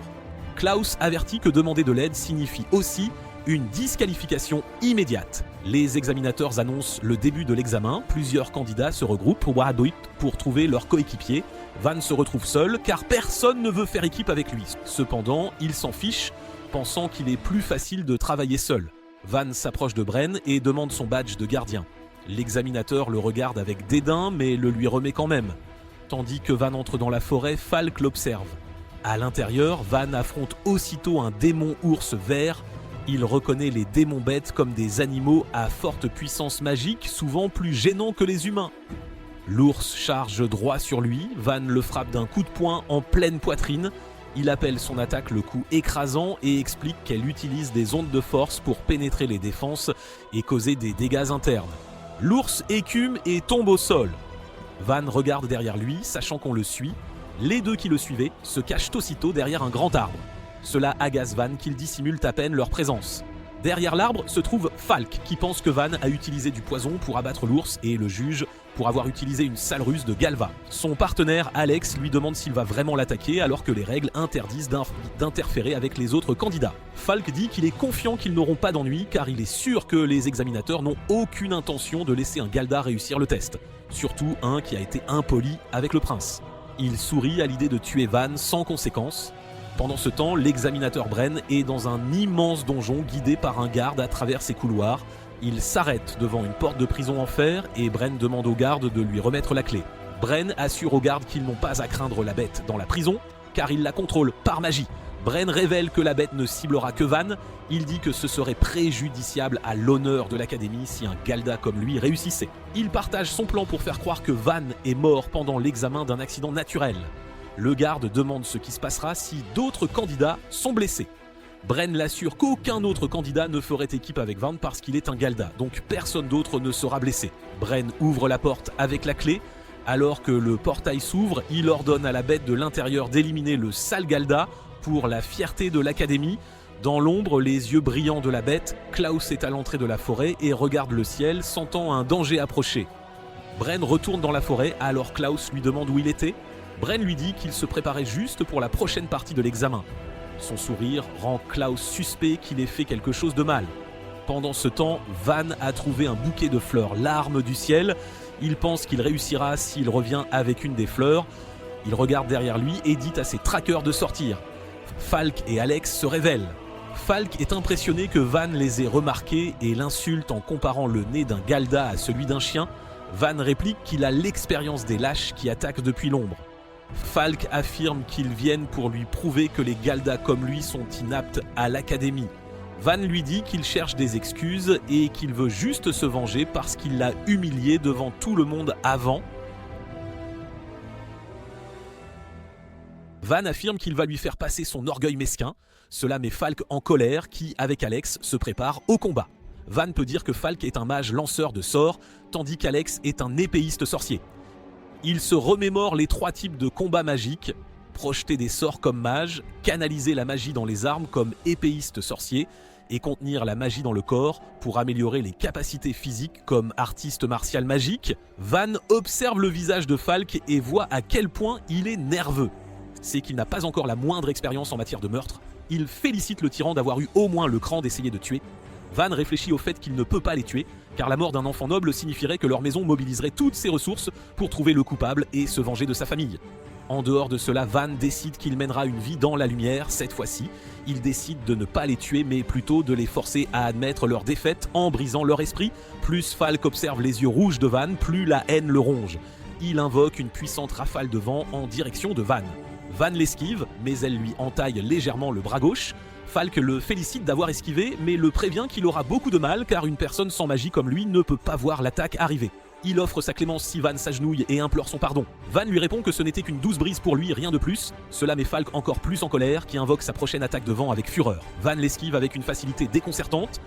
Klaus avertit que demander de l'aide signifie aussi une disqualification immédiate. Les examinateurs annoncent le début de l'examen. Plusieurs candidats se regroupent pour trouver leur coéquipier. Van se retrouve seul car personne ne veut faire équipe avec lui. Cependant, il s'en fiche, pensant qu'il est plus facile de travailler seul. Van s'approche de Bren et demande son badge de gardien. L'examinateur le regarde avec dédain mais le lui remet quand même. Tandis que Van entre dans la forêt, Falk l'observe. À l'intérieur, Van affronte aussitôt un démon ours vert. Il reconnaît les démons bêtes comme des animaux à forte puissance magique, souvent plus gênants que les humains. L'ours charge droit sur lui, Van le frappe d'un coup de poing en pleine poitrine. Il appelle son attaque le coup écrasant et explique qu'elle utilise des ondes de force pour pénétrer les défenses et causer des dégâts internes. L'ours écume et tombe au sol. Van regarde derrière lui, sachant qu'on le suit. Les deux qui le suivaient se cachent aussitôt derrière un grand arbre. Cela agace Van qu'ils dissimulent à peine leur présence. Derrière l'arbre se trouve Falk qui pense que Van a utilisé du poison pour abattre l'ours et le juge pour avoir utilisé une sale ruse de Galva. Son partenaire Alex lui demande s'il va vraiment l'attaquer alors que les règles interdisent d'interférer avec les autres candidats. Falk dit qu'il est confiant qu'ils n'auront pas d'ennui car il est sûr que les examinateurs n'ont aucune intention de laisser un Galda réussir le test. Surtout un qui a été impoli avec le prince. Il sourit à l'idée de tuer Van sans conséquence. Pendant ce temps, l'examinateur Bren est dans un immense donjon guidé par un garde à travers ses couloirs. Il s'arrête devant une porte de prison en fer et Bren demande au garde de lui remettre la clé. Bren assure aux gardes qu'ils n'ont pas à craindre la bête dans la prison car il la contrôle par magie. Bren révèle que la bête ne ciblera que Van. Il dit que ce serait préjudiciable à l'honneur de l'académie si un Galda comme lui réussissait. Il partage son plan pour faire croire que Van est mort pendant l'examen d'un accident naturel. Le garde demande ce qui se passera si d'autres candidats sont blessés. Bren l'assure qu'aucun autre candidat ne ferait équipe avec Van parce qu'il est un Galda, donc personne d'autre ne sera blessé. Bren ouvre la porte avec la clé. Alors que le portail s'ouvre, il ordonne à la bête de l'intérieur d'éliminer le sale Galda pour la fierté de l'académie. Dans l'ombre, les yeux brillants de la bête, Klaus est à l'entrée de la forêt et regarde le ciel, sentant un danger approcher. Bren retourne dans la forêt alors Klaus lui demande où il était. Bren lui dit qu'il se préparait juste pour la prochaine partie de l'examen. Son sourire rend Klaus suspect qu'il ait fait quelque chose de mal. Pendant ce temps, Van a trouvé un bouquet de fleurs larmes du ciel. Il pense qu'il réussira s'il revient avec une des fleurs. Il regarde derrière lui et dit à ses traqueurs de sortir. Falk et Alex se révèlent. Falk est impressionné que Van les ait remarqués et l'insulte en comparant le nez d'un Galda à celui d'un chien. Van réplique qu'il a l'expérience des lâches qui attaquent depuis l'ombre. Falk affirme qu'ils viennent pour lui prouver que les Galdas comme lui sont inaptes à l'académie. Van lui dit qu'il cherche des excuses et qu'il veut juste se venger parce qu'il l'a humilié devant tout le monde avant. Van affirme qu'il va lui faire passer son orgueil mesquin. Cela met Falk en colère qui, avec Alex, se prépare au combat. Van peut dire que Falk est un mage lanceur de sorts, tandis qu'Alex est un épéiste sorcier. Il se remémore les 3 types de combats magiques: projeter des sorts comme mage, canaliser la magie dans les armes comme épéiste sorcier, et contenir la magie dans le corps pour améliorer les capacités physiques comme artiste martial magique. Van observe le visage de Falk et voit à quel point il est nerveux. C'est qu'il n'a pas encore la moindre expérience en matière de meurtre. Il félicite le tyran d'avoir eu au moins le cran d'essayer de tuer. Van réfléchit au fait qu'il ne peut pas les tuer, car la mort d'un enfant noble signifierait que leur maison mobiliserait toutes ses ressources pour trouver le coupable et se venger de sa famille. En dehors de cela, Van décide qu'il mènera une vie dans la lumière cette fois-ci. Il décide de ne pas les tuer, mais plutôt de les forcer à admettre leur défaite en brisant leur esprit. Plus Falk observe les yeux rouges de Van, plus la haine le ronge. Il invoque une puissante rafale de vent en direction de Van. Van l'esquive, mais elle lui entaille légèrement le bras gauche. Falk le félicite d'avoir esquivé, mais le prévient qu'il aura beaucoup de mal car une personne sans magie comme lui ne peut pas voir l'attaque arriver. Il offre sa clémence si Van s'agenouille et implore son pardon. Van lui répond que ce n'était qu'une douce brise pour lui, rien de plus. Cela met Falk encore plus en colère, qui invoque sa prochaine attaque de vent avec fureur. Van l'esquive avec une facilité déconcertante.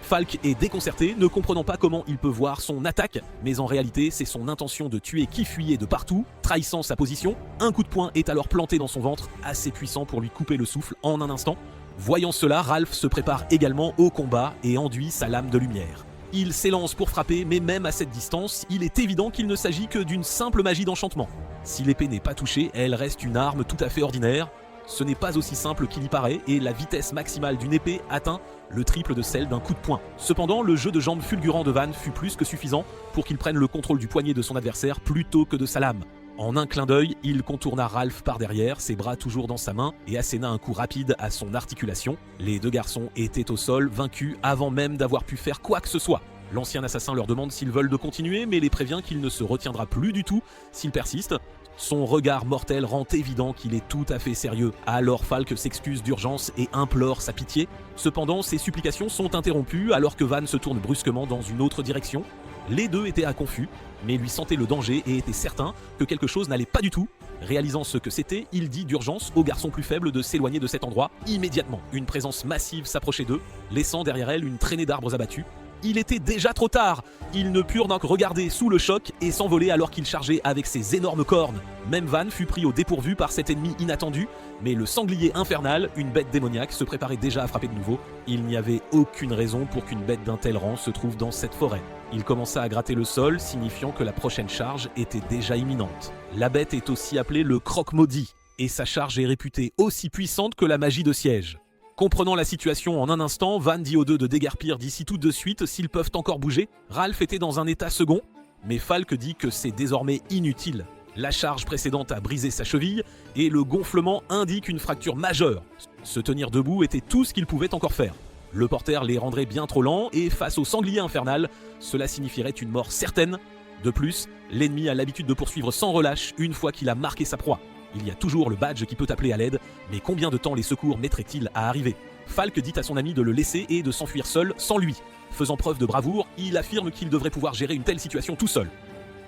Falk est déconcerté, ne comprenant pas comment il peut voir son attaque, mais en réalité c'est son intention de tuer qui fuyait de partout, trahissant sa position. Un coup de poing est alors planté dans son ventre, assez puissant pour lui couper le souffle en un instant. Voyant cela, Ralph se prépare également au combat et enduit sa lame de lumière. Il s'élance pour frapper, mais même à cette distance, il est évident qu'il ne s'agit que d'une simple magie d'enchantement. Si l'épée n'est pas touchée, elle reste une arme tout à fait ordinaire. Ce n'est pas aussi simple qu'il y paraît, et la vitesse maximale d'une épée atteint le triple de celle d'un coup de poing. Cependant, le jeu de jambes fulgurant de Van fut plus que suffisant pour qu'il prenne le contrôle du poignet de son adversaire plutôt que de sa lame. En un clin d'œil, il contourna Ralph par derrière, ses bras toujours dans sa main, et asséna un coup rapide à son articulation. Les 2 garçons étaient au sol, vaincus, avant même d'avoir pu faire quoi que ce soit. L'ancien assassin leur demande s'ils veulent de continuer, mais les prévient qu'il ne se retiendra plus du tout s'ils persistent. Son regard mortel rend évident qu'il est tout à fait sérieux. Alors Falk s'excuse d'urgence et implore sa pitié. Cependant, ses supplications sont interrompues alors que Van se tourne brusquement dans une autre direction. Les 2 étaient à confus, mais lui sentaient le danger et étaient certains que quelque chose n'allait pas du tout. Réalisant ce que c'était, il dit d'urgence au garçon plus faible de s'éloigner de cet endroit immédiatement. Une présence massive s'approchait d'eux, laissant derrière elle une traînée d'arbres abattus. Il était déjà trop tard. Ils ne purent donc regarder sous le choc et s'envoler alors qu'il chargeait avec ses énormes cornes. Même Van fut pris au dépourvu par cet ennemi inattendu, mais le sanglier infernal, une bête démoniaque, se préparait déjà à frapper de nouveau. Il n'y avait aucune raison pour qu'une bête d'un tel rang se trouve dans cette forêt. Il commença à gratter le sol, signifiant que la prochaine charge était déjà imminente. La bête est aussi appelée le croque-maudit, et sa charge est réputée aussi puissante que la magie de siège. Comprenant la situation en un instant, Van dit aux 2 de déguerpir d'ici tout de suite s'ils peuvent encore bouger. Ralph était dans un état second, mais Falk dit que c'est désormais inutile. La charge précédente a brisé sa cheville et le gonflement indique une fracture majeure. Se tenir debout était tout ce qu'il pouvait encore faire. Le porteur les rendrait bien trop lents et face au sanglier infernal, cela signifierait une mort certaine. De plus, l'ennemi a l'habitude de poursuivre sans relâche une fois qu'il a marqué sa proie. Il y a toujours le badge qui peut appeler à l'aide, mais combien de temps les secours mettraient-ils à arriver? Falk dit à son ami de le laisser et de s'enfuir seul sans lui. Faisant preuve de bravoure, il affirme qu'il devrait pouvoir gérer une telle situation tout seul.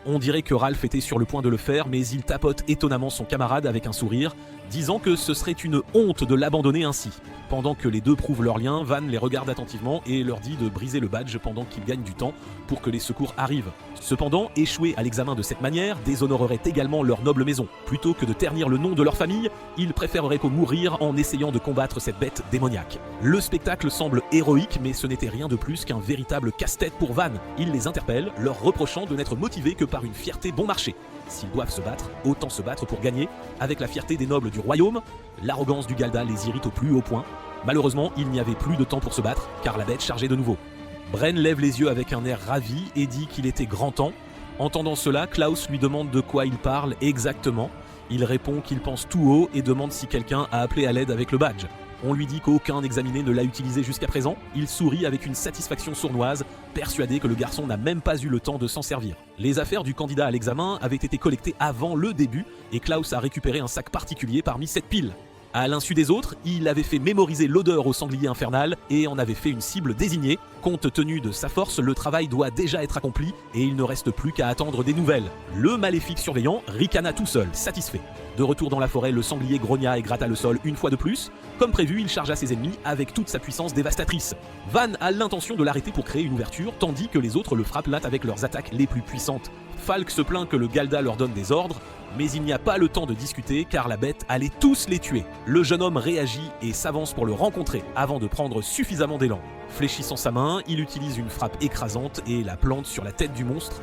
On dirait que Ralph était sur le point de le faire, mais il tapote étonnamment son camarade avec un sourire, disant que ce serait une honte de l'abandonner ainsi. Pendant que les 2 prouvent leur lien, Van les regarde attentivement et leur dit de briser le badge pendant qu'ils gagnent du temps pour que les secours arrivent. Cependant, échouer à l'examen de cette manière déshonorerait également leur noble maison. Plutôt que de ternir le nom de leur famille, ils préféreraient mourir en essayant de combattre cette bête démoniaque. Le spectacle semble héroïque, mais ce n'était rien de plus qu'un véritable casse-tête pour Van. Il les interpelle, leur reprochant de n'être motivés que par une fierté bon marché. S'ils doivent se battre, autant se battre pour gagner, avec la fierté des nobles du royaume. L'arrogance du Galda les irrite au plus haut point. Malheureusement, il n'y avait plus de temps pour se battre, car la bête chargeait de nouveau. Bren lève les yeux avec un air ravi et dit qu'il était grand temps. Entendant cela, Klaus lui demande de quoi il parle exactement. Il répond qu'il pense tout haut et demande si quelqu'un a appelé à l'aide avec le badge. On lui dit qu'aucun examiné ne l'a utilisé jusqu'à présent. Il sourit avec une satisfaction sournoise, persuadé que le garçon n'a même pas eu le temps de s'en servir. Les affaires du candidat à l'examen avaient été collectées avant le début et Klaus a récupéré un sac particulier parmi cette pile. À l'insu des autres, il avait fait mémoriser l'odeur au sanglier infernal et en avait fait une cible désignée. Compte tenu de sa force, le travail doit déjà être accompli et il ne reste plus qu'à attendre des nouvelles. Le maléfique surveillant ricana tout seul, satisfait. De retour dans la forêt, le sanglier grogna et gratta le sol une fois de plus. Comme prévu, il chargea ses ennemis avec toute sa puissance dévastatrice. Van a l'intention de l'arrêter pour créer une ouverture, tandis que les autres le frappent là avec leurs attaques les plus puissantes. Falk se plaint que le Galda leur donne des ordres, mais il n'y a pas le temps de discuter car la bête allait tous les tuer. Le jeune homme réagit et s'avance pour le rencontrer avant de prendre suffisamment d'élan. Fléchissant sa main, il utilise une frappe écrasante et la plante sur la tête du monstre.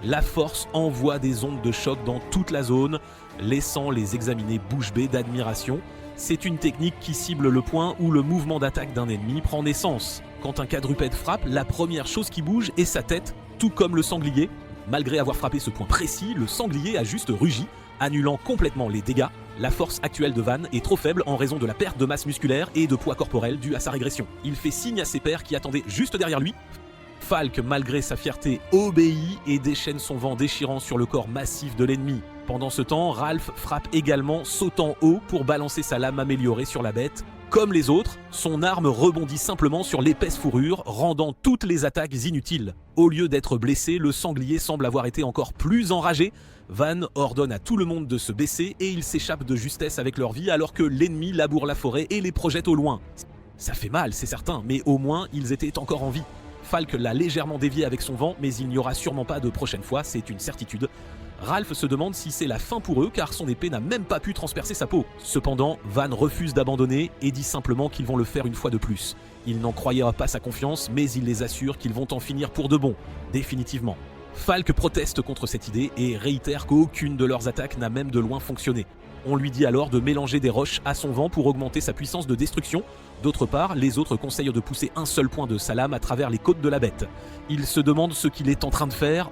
La force envoie des ondes de choc dans toute la zone, laissant les examiner bouche bée d'admiration. C'est une technique qui cible le point où le mouvement d'attaque d'un ennemi prend naissance. Quand un quadrupède frappe, la première chose qui bouge est sa tête, tout comme le sanglier. Malgré avoir frappé ce point précis, le sanglier a juste rugi, annulant complètement les dégâts. La force actuelle de Van est trop faible en raison de la perte de masse musculaire et de poids corporel due à sa régression. Il fait signe à ses pairs qui attendaient juste derrière lui. Falk, malgré sa fierté, obéit et déchaîne son vent déchirant sur le corps massif de l'ennemi. Pendant ce temps, Ralph frappe également, sautant haut pour balancer sa lame améliorée sur la bête. Comme les autres, son arme rebondit simplement sur l'épaisse fourrure, rendant toutes les attaques inutiles. Au lieu d'être blessé, le sanglier semble avoir été encore plus enragé. Van ordonne à tout le monde de se baisser et ils s'échappent de justesse avec leur vie alors que l'ennemi laboure la forêt et les projette au loin. Ça fait mal, c'est certain, mais au moins ils étaient encore en vie. Falk l'a légèrement dévié avec son vent, mais il n'y aura sûrement pas de prochaine fois, c'est une certitude. Ralph se demande si c'est la fin pour eux car son épée n'a même pas pu transpercer sa peau. Cependant, Van refuse d'abandonner et dit simplement qu'ils vont le faire une fois de plus. Il n'en croyera pas sa confiance, mais il les assure qu'ils vont en finir pour de bon, définitivement. Falk proteste contre cette idée et réitère qu'aucune de leurs attaques n'a même de loin fonctionné. On lui dit alors de mélanger des roches à son vent pour augmenter sa puissance de destruction. D'autre part, les autres conseillent de pousser un seul point de sa lame à travers les côtes de la bête. Il se demande ce qu'il est en train de faire.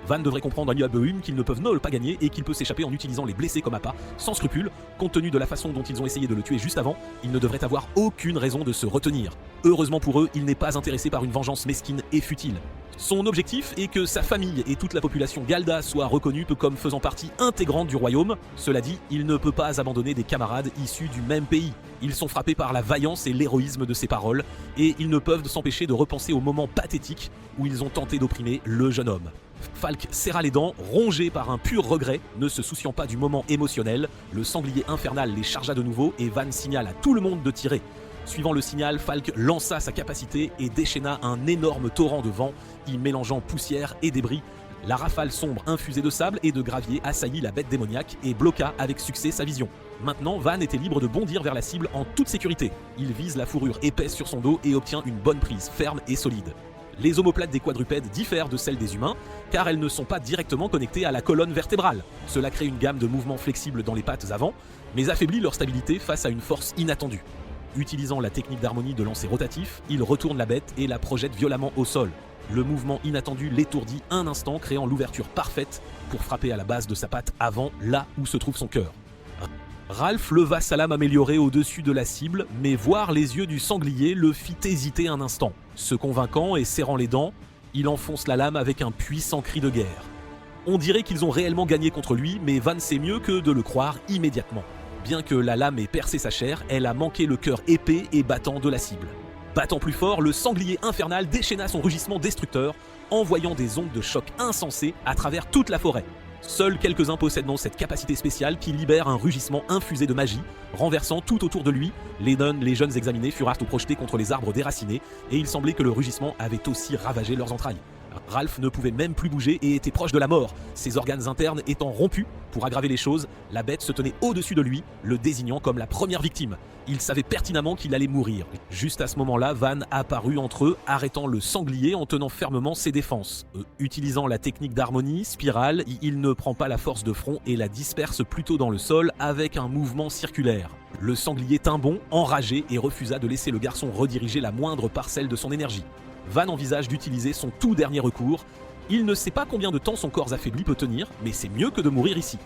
Van devrait comprendre à Nibelheim qu'ils ne peuvent ne pas gagner et qu'il peut s'échapper en utilisant les blessés comme appât, sans scrupule. Compte tenu de la façon dont ils ont essayé de le tuer juste avant, il ne devrait avoir aucune raison de se retenir. Heureusement pour eux, il n'est pas intéressé par une vengeance mesquine et futile. Son objectif est que sa famille et toute la population Galda soient reconnus comme faisant partie intégrante du royaume. Cela dit, il ne peut pas abandonner des camarades issus du même pays. Ils sont frappés par la vaillance et l'héroïsme de ses paroles, et ils ne peuvent s'empêcher de repenser au moment pathétique où ils ont tenté d'opprimer le jeune homme. Falk serra les dents, rongé par un pur regret, ne se souciant pas du moment émotionnel. Le sanglier infernal les chargea de nouveau et Van signale à tout le monde de tirer. Suivant le signal, Falk lança sa capacité et déchaîna un énorme torrent de vent, y mélangeant poussière et débris. La rafale sombre infusée de sable et de gravier assaillit la bête démoniaque et bloqua avec succès sa vision. Maintenant, Van était libre de bondir vers la cible en toute sécurité. Il vise la fourrure épaisse sur son dos et obtient une bonne prise, ferme et solide. Les omoplates des quadrupèdes diffèrent de celles des humains, car elles ne sont pas directement connectées à la colonne vertébrale. Cela crée une gamme de mouvements flexibles dans les pattes avant, mais affaiblit leur stabilité face à une force inattendue. Utilisant la technique d'harmonie de lancer rotatif, il retourne la bête et la projette violemment au sol. Le mouvement inattendu l'étourdit un instant, créant l'ouverture parfaite pour frapper à la base de sa patte avant, là où se trouve son cœur. Ralph leva sa lame améliorée au-dessus de la cible, mais voir les yeux du sanglier le fit hésiter un instant. Se convainquant et serrant les dents, il enfonce la lame avec un puissant cri de guerre. On dirait qu'ils ont réellement gagné contre lui, mais Van sait mieux que de le croire immédiatement. Bien que la lame ait percé sa chair, elle a manqué le cœur épais et battant de la cible. Battant plus fort, le sanglier infernal déchaîna son rugissement destructeur, envoyant des ondes de choc insensées à travers toute la forêt. Seuls quelques-uns possèdent cette capacité spéciale qui libère un rugissement infusé de magie, renversant tout autour de lui. Les jeunes examinés furent projetés contre les arbres déracinés, et il semblait que le rugissement avait aussi ravagé leurs entrailles. Ralph ne pouvait même plus bouger et était proche de la mort, ses organes internes étant rompus. Pour aggraver les choses, la bête se tenait au-dessus de lui, le désignant comme la première victime. Il savait pertinemment qu'il allait mourir. Juste à ce moment-là, Van apparut entre eux, arrêtant le sanglier en tenant fermement ses défenses. Utilisant la technique d'harmonie, spirale, il ne prend pas la force de front et la disperse plutôt dans le sol avec un mouvement circulaire. Le sanglier tint bon, enragé, et refusa de laisser le garçon rediriger la moindre parcelle de son énergie. Van envisage d'utiliser son tout dernier recours. Il ne sait pas combien de temps son corps affaibli peut tenir, mais c'est mieux que de mourir ici.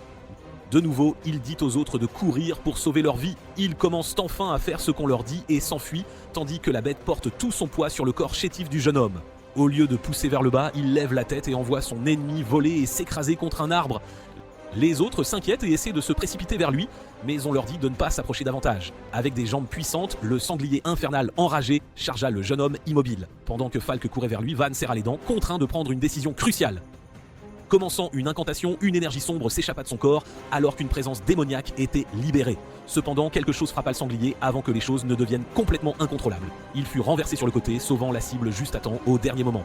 De nouveau, il dit aux autres de courir pour sauver leur vie. Ils commencent enfin à faire ce qu'on leur dit et s'enfuient, tandis que la bête porte tout son poids sur le corps chétif du jeune homme. Au lieu de pousser vers le bas, il lève la tête et envoie son ennemi voler et s'écraser contre un arbre. Les autres s'inquiètent et essaient de se précipiter vers lui, mais on leur dit de ne pas s'approcher davantage. Avec des jambes puissantes, le sanglier infernal enragé chargea le jeune homme immobile. Pendant que Falk courait vers lui, Van serra les dents, contraint de prendre une décision cruciale. Commençant une incantation, une énergie sombre s'échappa de son corps alors qu'une présence démoniaque était libérée. Cependant, quelque chose frappa le sanglier avant que les choses ne deviennent complètement incontrôlables. Il fut renversé sur le côté, sauvant la cible juste à temps au dernier moment.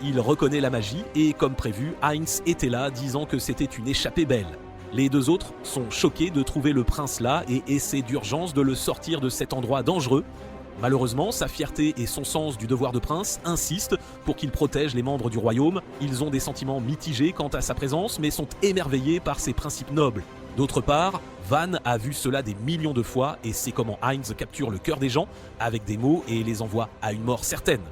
Il reconnaît la magie et, comme prévu, Heinz était là, disant que c'était une échappée belle. Les deux autres sont choqués de trouver le prince là et essaient d'urgence de le sortir de cet endroit dangereux. Malheureusement, sa fierté et son sens du devoir de prince insistent pour qu'il protège les membres du royaume. Ils ont des sentiments mitigés quant à sa présence, mais sont émerveillés par ses principes nobles. D'autre part, Van a vu cela des millions de fois et sait comment Heinz capture le cœur des gens avec des mots et les envoie à une mort certaine.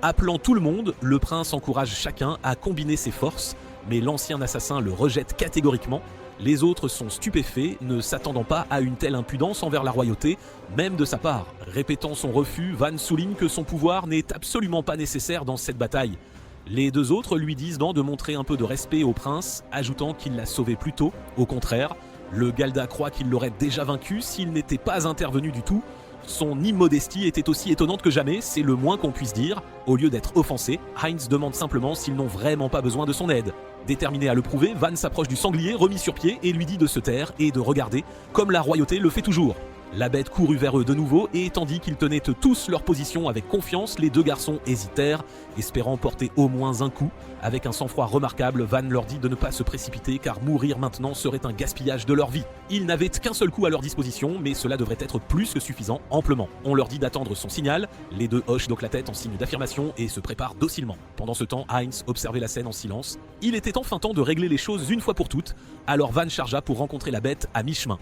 Appelant tout le monde, le prince encourage chacun à combiner ses forces, mais l'ancien assassin le rejette catégoriquement. Les autres sont stupéfaits, ne s'attendant pas à une telle impudence envers la royauté, même de sa part. Répétant son refus, Van souligne que son pouvoir n'est absolument pas nécessaire dans cette bataille. Les deux autres lui disent de montrer un peu de respect au prince, ajoutant qu'il l'a sauvé plus tôt. Au contraire, le Galda croit qu'il l'aurait déjà vaincu s'il n'était pas intervenu du tout. Son immodestie était aussi étonnante que jamais, c'est le moins qu'on puisse dire. Au lieu d'être offensé, Heinz demande simplement s'ils n'ont vraiment pas besoin de son aide. Déterminé à le prouver, Van s'approche du sanglier remis sur pied et lui dit de se taire et de regarder, comme la royauté le fait toujours. La bête courut vers eux de nouveau et tandis qu'ils tenaient tous leur position avec confiance, les deux garçons hésitèrent, espérant porter au moins un coup. Avec un sang-froid remarquable, Van leur dit de ne pas se précipiter car mourir maintenant serait un gaspillage de leur vie. Ils n'avaient qu'un seul coup à leur disposition, mais cela devrait être plus que suffisant, amplement. On leur dit d'attendre son signal, les deux hochent donc la tête en signe d'affirmation et se préparent docilement. Pendant ce temps, Heinz observait la scène en silence. Il était enfin temps de régler les choses une fois pour toutes, alors Van chargea pour rencontrer la bête à mi-chemin.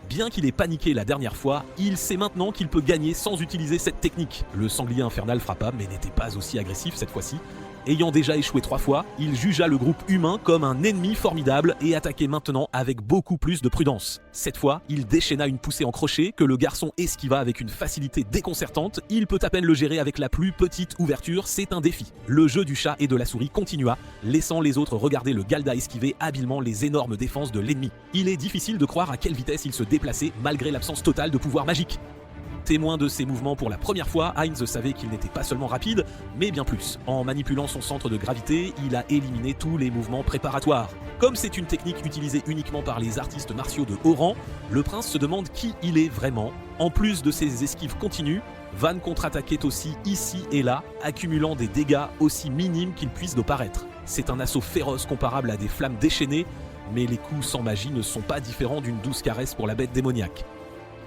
Bien qu'il ait paniqué la dernière fois, il sait maintenant qu'il peut gagner sans utiliser cette technique. Le sanglier infernal frappa, mais n'était pas aussi agressif cette fois-ci. Ayant déjà échoué 3 fois, il jugea le groupe humain comme un ennemi formidable et attaquait maintenant avec beaucoup plus de prudence. Cette fois, il déchaîna une poussée en crochet que le garçon esquiva avec une facilité déconcertante. Il peut à peine le gérer avec la plus petite ouverture, c'est un défi. Le jeu du chat et de la souris continua, laissant les autres regarder le Galda esquiver habilement les énormes défenses de l'ennemi. Il est difficile de croire à quelle vitesse il se déplaçait malgré l'absence totale de pouvoir magique. Témoin de ses mouvements pour la première fois, Heinz savait qu'il n'était pas seulement rapide, mais bien plus. En manipulant son centre de gravité, il a éliminé tous les mouvements préparatoires. Comme c'est une technique utilisée uniquement par les artistes martiaux de haut rang, le prince se demande qui il est vraiment. En plus de ses esquives continues, Van contre-attaquait aussi ici et là, accumulant des dégâts aussi minimes qu'ils puissent de paraître. C'est un assaut féroce comparable à des flammes déchaînées, mais les coups sans magie ne sont pas différents d'une douce caresse pour la bête démoniaque.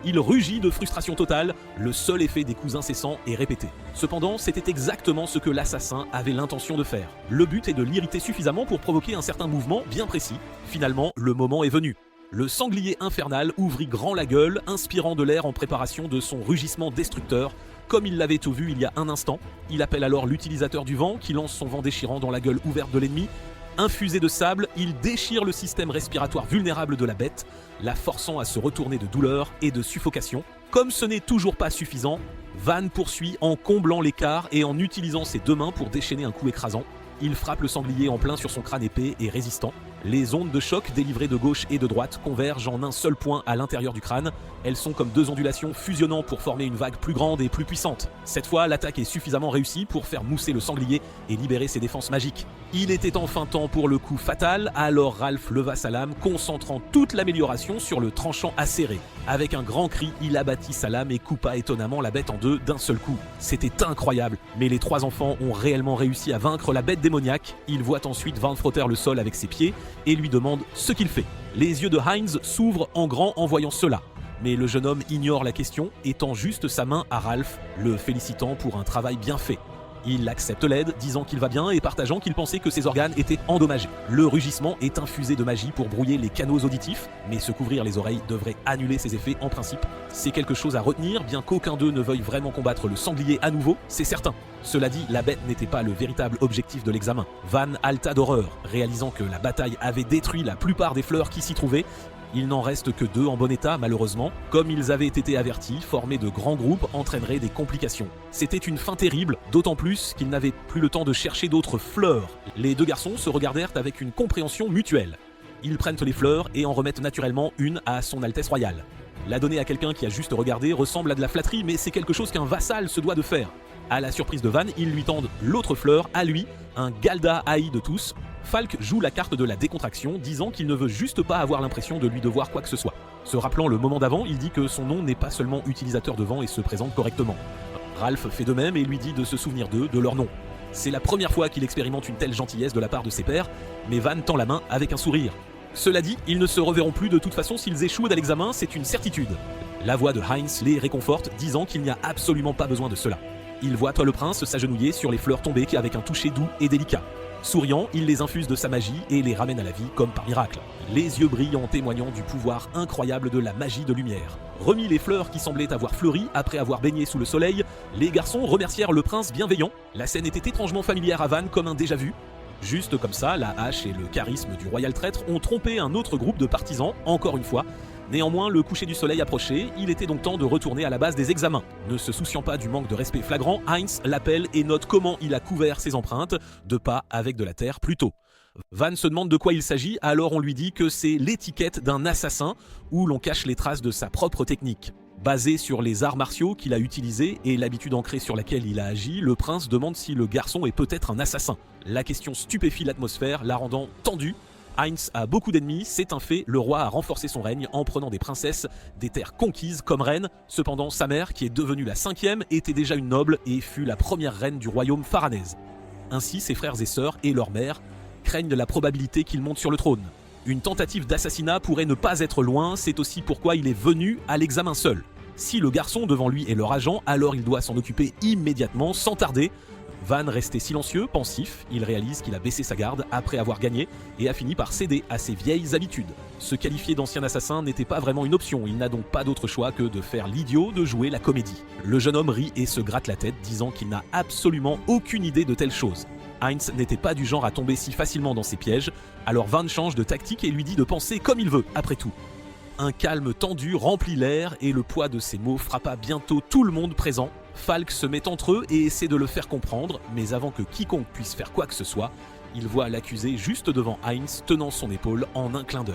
Il rugit de frustration totale, le seul effet des coups incessants et répétés. Cependant, c'était exactement ce que l'assassin avait l'intention de faire. Le but est de l'irriter suffisamment pour provoquer un certain mouvement bien précis. Finalement, le moment est venu. Le sanglier infernal ouvrit grand la gueule, inspirant de l'air en préparation de son rugissement destructeur. Comme il l'avait tout vu il y a un instant, il appelle alors l'utilisateur du vent qui lance son vent déchirant dans la gueule ouverte de l'ennemi. Infusé de sable, il déchire le système respiratoire vulnérable de la bête, la forçant à se retourner de douleur et de suffocation. Comme ce n'est toujours pas suffisant, Van poursuit en comblant l'écart et en utilisant ses deux mains pour déchaîner un coup écrasant. Il frappe le sanglier en plein sur son crâne épais et résistant. Les ondes de choc délivrées de gauche et de droite convergent en un seul point à l'intérieur du crâne. Elles sont comme deux ondulations fusionnant pour former une vague plus grande et plus puissante. Cette fois, l'attaque est suffisamment réussie pour faire mousser le sanglier et libérer ses défenses magiques. Il était enfin temps pour le coup fatal, alors Ralph leva sa lame, concentrant toute l'amélioration sur le tranchant acéré. Avec un grand cri, il abattit sa lame et coupa étonnamment la bête en deux d'un seul coup. C'était incroyable, mais les 3 enfants ont réellement réussi à vaincre la bête démoniaque. Ils voient ensuite Van frotter le sol avec ses pieds et lui demandent ce qu'il fait. Les yeux de Heinz s'ouvrent en grand en voyant cela. Mais le jeune homme ignore la question et tend juste sa main à Ralph, le félicitant pour un travail bien fait. Il accepte l'aide, disant qu'il va bien et partageant qu'il pensait que ses organes étaient endommagés. Le rugissement est infusé de magie pour brouiller les canaux auditifs, mais se couvrir les oreilles devrait annuler ses effets en principe. C'est quelque chose à retenir, bien qu'aucun d'eux ne veuille vraiment combattre le sanglier à nouveau, c'est certain. Cela dit, la bête n'était pas le véritable objectif de l'examen. Van halta d'horreur, réalisant que la bataille avait détruit la plupart des fleurs qui s'y trouvaient. Il n'en reste que 2 en bon état malheureusement. Comme ils avaient été avertis, former de grands groupes entraînerait des complications. C'était une fin terrible, d'autant plus qu'ils n'avaient plus le temps de chercher d'autres fleurs. Les 2 garçons se regardèrent avec une compréhension mutuelle. Ils prennent les fleurs et en remettent naturellement une à son Altesse Royale. La donner à quelqu'un qui a juste regardé ressemble à de la flatterie, mais c'est quelque chose qu'un vassal se doit de faire. À la surprise de Van, ils lui tendent l'autre fleur, à lui, un Galda haï de tous. Falk joue la carte de la décontraction, disant qu'il ne veut juste pas avoir l'impression de lui devoir quoi que ce soit. Se rappelant le moment d'avant, il dit que son nom n'est pas seulement utilisateur de vent et se présente correctement. Ralph fait de même et lui dit de se souvenir d'eux, de leur nom. C'est la première fois qu'il expérimente une telle gentillesse de la part de ses pairs, mais Van tend la main avec un sourire. Cela dit, ils ne se reverront plus de toute façon s'ils échouent à l'examen, c'est une certitude. La voix de Heinz les réconforte, disant qu'il n'y a absolument pas besoin de cela. Il voit Toi le Prince s'agenouiller sur les fleurs tombées avec un toucher doux et délicat. Souriant, il les infuse de sa magie et les ramène à la vie comme par miracle. Les yeux brillent en témoignant du pouvoir incroyable de la magie de lumière. Remis les fleurs qui semblaient avoir fleuri après avoir baigné sous le soleil, les garçons remercièrent le prince bienveillant. La scène était étrangement familière à Van comme un déjà-vu. Juste comme ça, la hache et le charisme du royal traître ont trompé un autre groupe de partisans, encore une fois. Néanmoins, le coucher du soleil approchait, il était donc temps de retourner à la base des examens. Ne se souciant pas du manque de respect flagrant, Heinz l'appelle et note comment il a couvert ses empreintes, de pas avec de la terre plutôt. Van se demande de quoi il s'agit, alors on lui dit que c'est l'étiquette d'un assassin, où l'on cache les traces de sa propre technique. Basé sur les arts martiaux qu'il a utilisés et l'habitude ancrée sur laquelle il a agi, le prince demande si le garçon est peut-être un assassin. La question stupéfie l'atmosphère, la rendant tendue. Heinz a beaucoup d'ennemis, c'est un fait, le roi a renforcé son règne en prenant des princesses, des terres conquises comme reine. Cependant, sa mère, qui est devenue la 5e, était déjà une noble et fut la première reine du royaume faranèse. Ainsi, ses frères et sœurs et leur mère craignent la probabilité qu'il monte sur le trône. Une tentative d'assassinat pourrait ne pas être loin, c'est aussi pourquoi il est venu à l'examen seul. Si le garçon devant lui est leur agent, alors il doit s'en occuper immédiatement, sans tarder. Van restait silencieux, pensif, il réalise qu'il a baissé sa garde après avoir gagné et a fini par céder à ses vieilles habitudes. Se qualifier d'ancien assassin n'était pas vraiment une option, il n'a donc pas d'autre choix que de faire l'idiot, de jouer la comédie. Le jeune homme rit et se gratte la tête, disant qu'il n'a absolument aucune idée de telle chose. Heinz n'était pas du genre à tomber si facilement dans ses pièges, alors Van change de tactique et lui dit de penser comme il veut, après tout. Un calme tendu remplit l'air et le poids de ces mots frappa bientôt tout le monde présent. Falk se met entre eux et essaie de le faire comprendre, mais avant que quiconque puisse faire quoi que ce soit, il voit l'accusé juste devant Heinz tenant son épaule en un clin d'œil.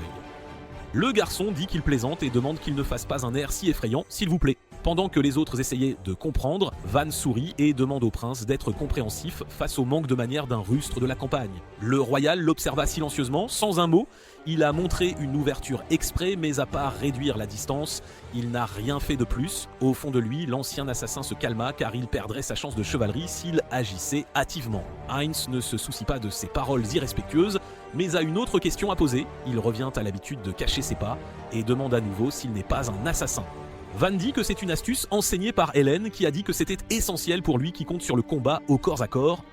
Le garçon dit qu'il plaisante et demande qu'il ne fasse pas un air si effrayant, s'il vous plaît. Pendant que les autres essayaient de comprendre, Van sourit et demande au prince d'être compréhensif face au manque de manière d'un rustre de la campagne. Le royal l'observa silencieusement, sans un mot. Il a montré une ouverture exprès, mais à part réduire la distance, il n'a rien fait de plus. Au fond de lui, l'ancien assassin se calma car il perdrait sa chance de chevalerie s'il agissait hâtivement. Heinz ne se soucie pas de ses paroles irrespectueuses, mais a une autre question à poser. Il revient à l'habitude de cacher ses pas et demande à nouveau s'il n'est pas un assassin. Van dit que c'est une astuce enseignée par Hélène qui a dit que c'était essentiel pour lui qui compte sur le combat au corps à corps.